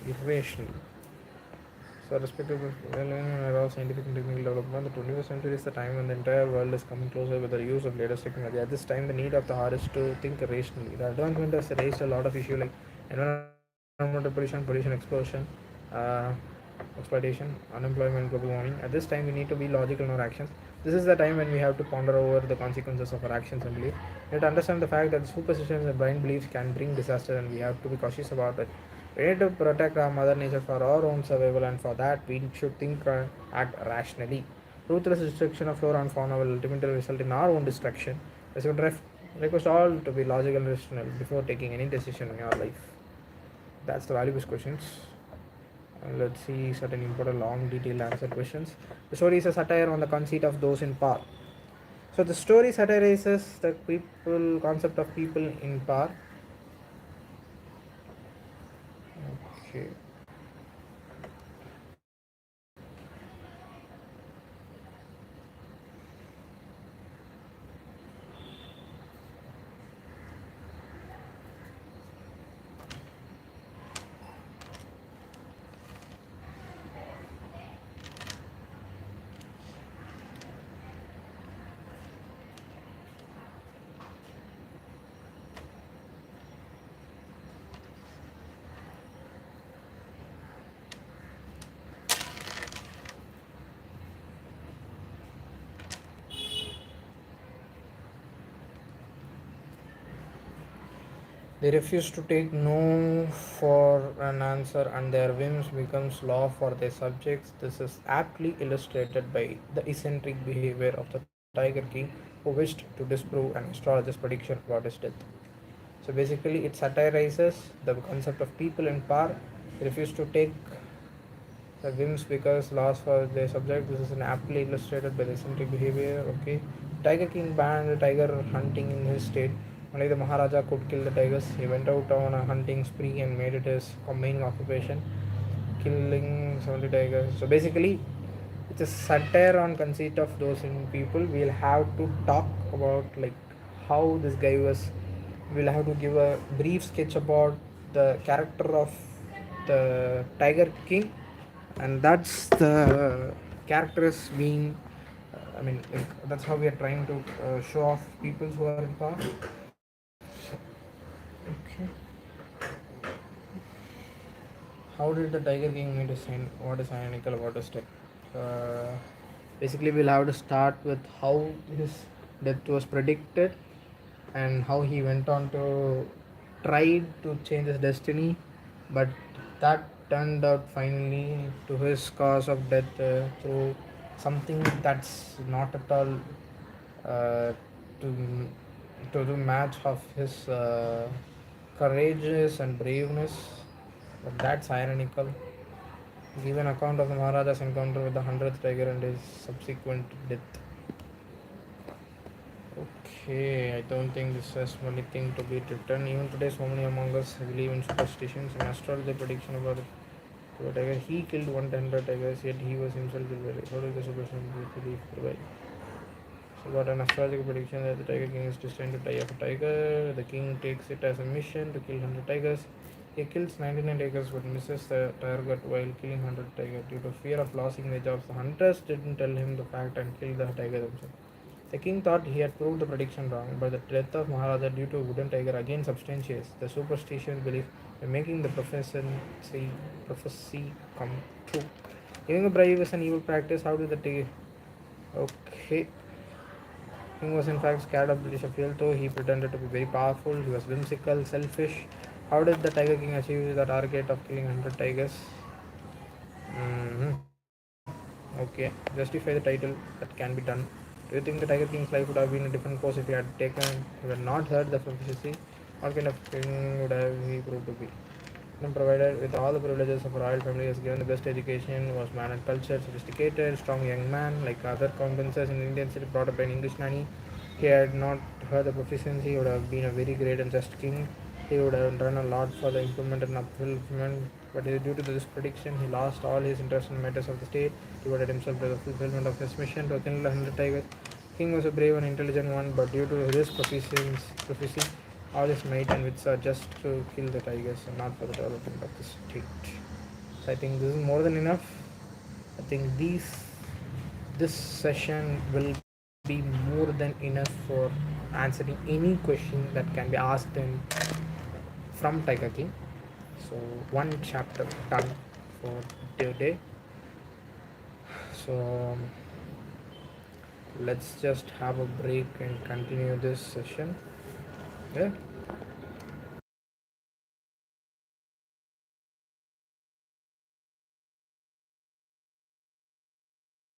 irrational. So, respective of scientific and technical development, the 21st century is the time when the entire world is coming closer with the use of latest technology. At this time, the need of the hour is to think rationally. The advancement has raised a lot of issues like environmental pollution, explosion, uh, exploitation, unemployment, global warming. At this time, we need to be logical in our actions. This is the time when we have to ponder over the consequences of our actions and beliefs. We have to understand the fact that superstitions and blind beliefs can bring disaster, and we have to be cautious about it. We need to protect our mother nature for our own survival, and for that we should think and act rationally. Ruthless destruction of flora and fauna will ultimately result in our own destruction. I should request all to be logical and rational before taking any decision in your life. That's the value based questions. Let's see certain important long detailed answer questions. The story is a satire on the conceit of those in power. So the story satirizes the people concept of people in power. Okay. They refuse to take no for an answer, and their whims becomes law for their subjects. This is aptly illustrated by the eccentric behavior of the Tiger King, who wished to disprove an astrologer's prediction about his death. So basically, it satirizes the concept of people in power. They refuse to take the whims because laws for their subject. This is an aptly illustrated by the eccentric behavior. Okay, Tiger King banned tiger hunting in his state. Only the Maharaja could kill the tigers. He went out on a hunting spree and made it his main occupation, killing 70 tigers. So basically, it's a satire on conceit of those in people. We'll have to talk about like how this guy was. We'll have to give a brief sketch about the character of the Tiger King, and that's the characters being. I mean, like, that's how we are trying to show off people who are in power. Okay. How did the Tiger King meet his saint? What is ironical about his death? Uh, Basically, we'll have to start with how his death was predicted and how he went on to try to change his destiny, but that turned out finally to his cause of death through something that's not at all uh, to to the match of his courageous and braveness. But that's ironical. Give an account of the Maharaja's encounter with the 100th tiger and his subsequent death. Okay, I don't think this has anything to be written. Even today, so many among us believe in superstitions and astrology prediction about it. To a tiger, he killed 100 tigers, yet he was himself killed. How does the superstition belief provide? So, got an astrological prediction that the Tiger King is destined to tie up a tiger. The king takes it as a mission to kill 100 tigers. He kills 99 tigers but misses the target while killing 100 tigers. Due to fear of losing their jobs, the hunters didn't tell him the fact and killed the tiger themselves. The king thought he had proved the prediction wrong, but the death of Maharaja due to a wooden tiger again substantiates the superstitious belief by making the prophecy come true. Giving a bribe is an evil practice. How did the tiger? Okay. King was in fact scared of British appeal, though he pretended to be very powerful. He was whimsical, selfish. How did the Tiger King achieve the target of killing 100 tigers? Okay, justify the title. That can be done. Do you think the Tiger King's life would have been a different course if he had taken, he had not heard the prophecy? What kind of king would have he proved to be? Provided with all the privileges of a royal family, was given the best education, was man and cultured, sophisticated, strong young man, like other crown princes in Indian city, brought up by an English nanny. He had not heard the proficiency, he would have been a very great and just king. He would have done a lot for the improvement and fulfillment, but due to this prediction, he lost all his interest in matters of the state, devoted himself to the fulfillment of his mission to kill 100 tigers. King was a brave and intelligent one, but due to his prophecy, all his might and wits are just to kill the tigers and not for the development of the state. So I think this is more than enough. I think this session will be more than enough for answering any question that can be asked in from Tiger King. So one chapter done for today. So let's just have a break and continue this session. Yeah.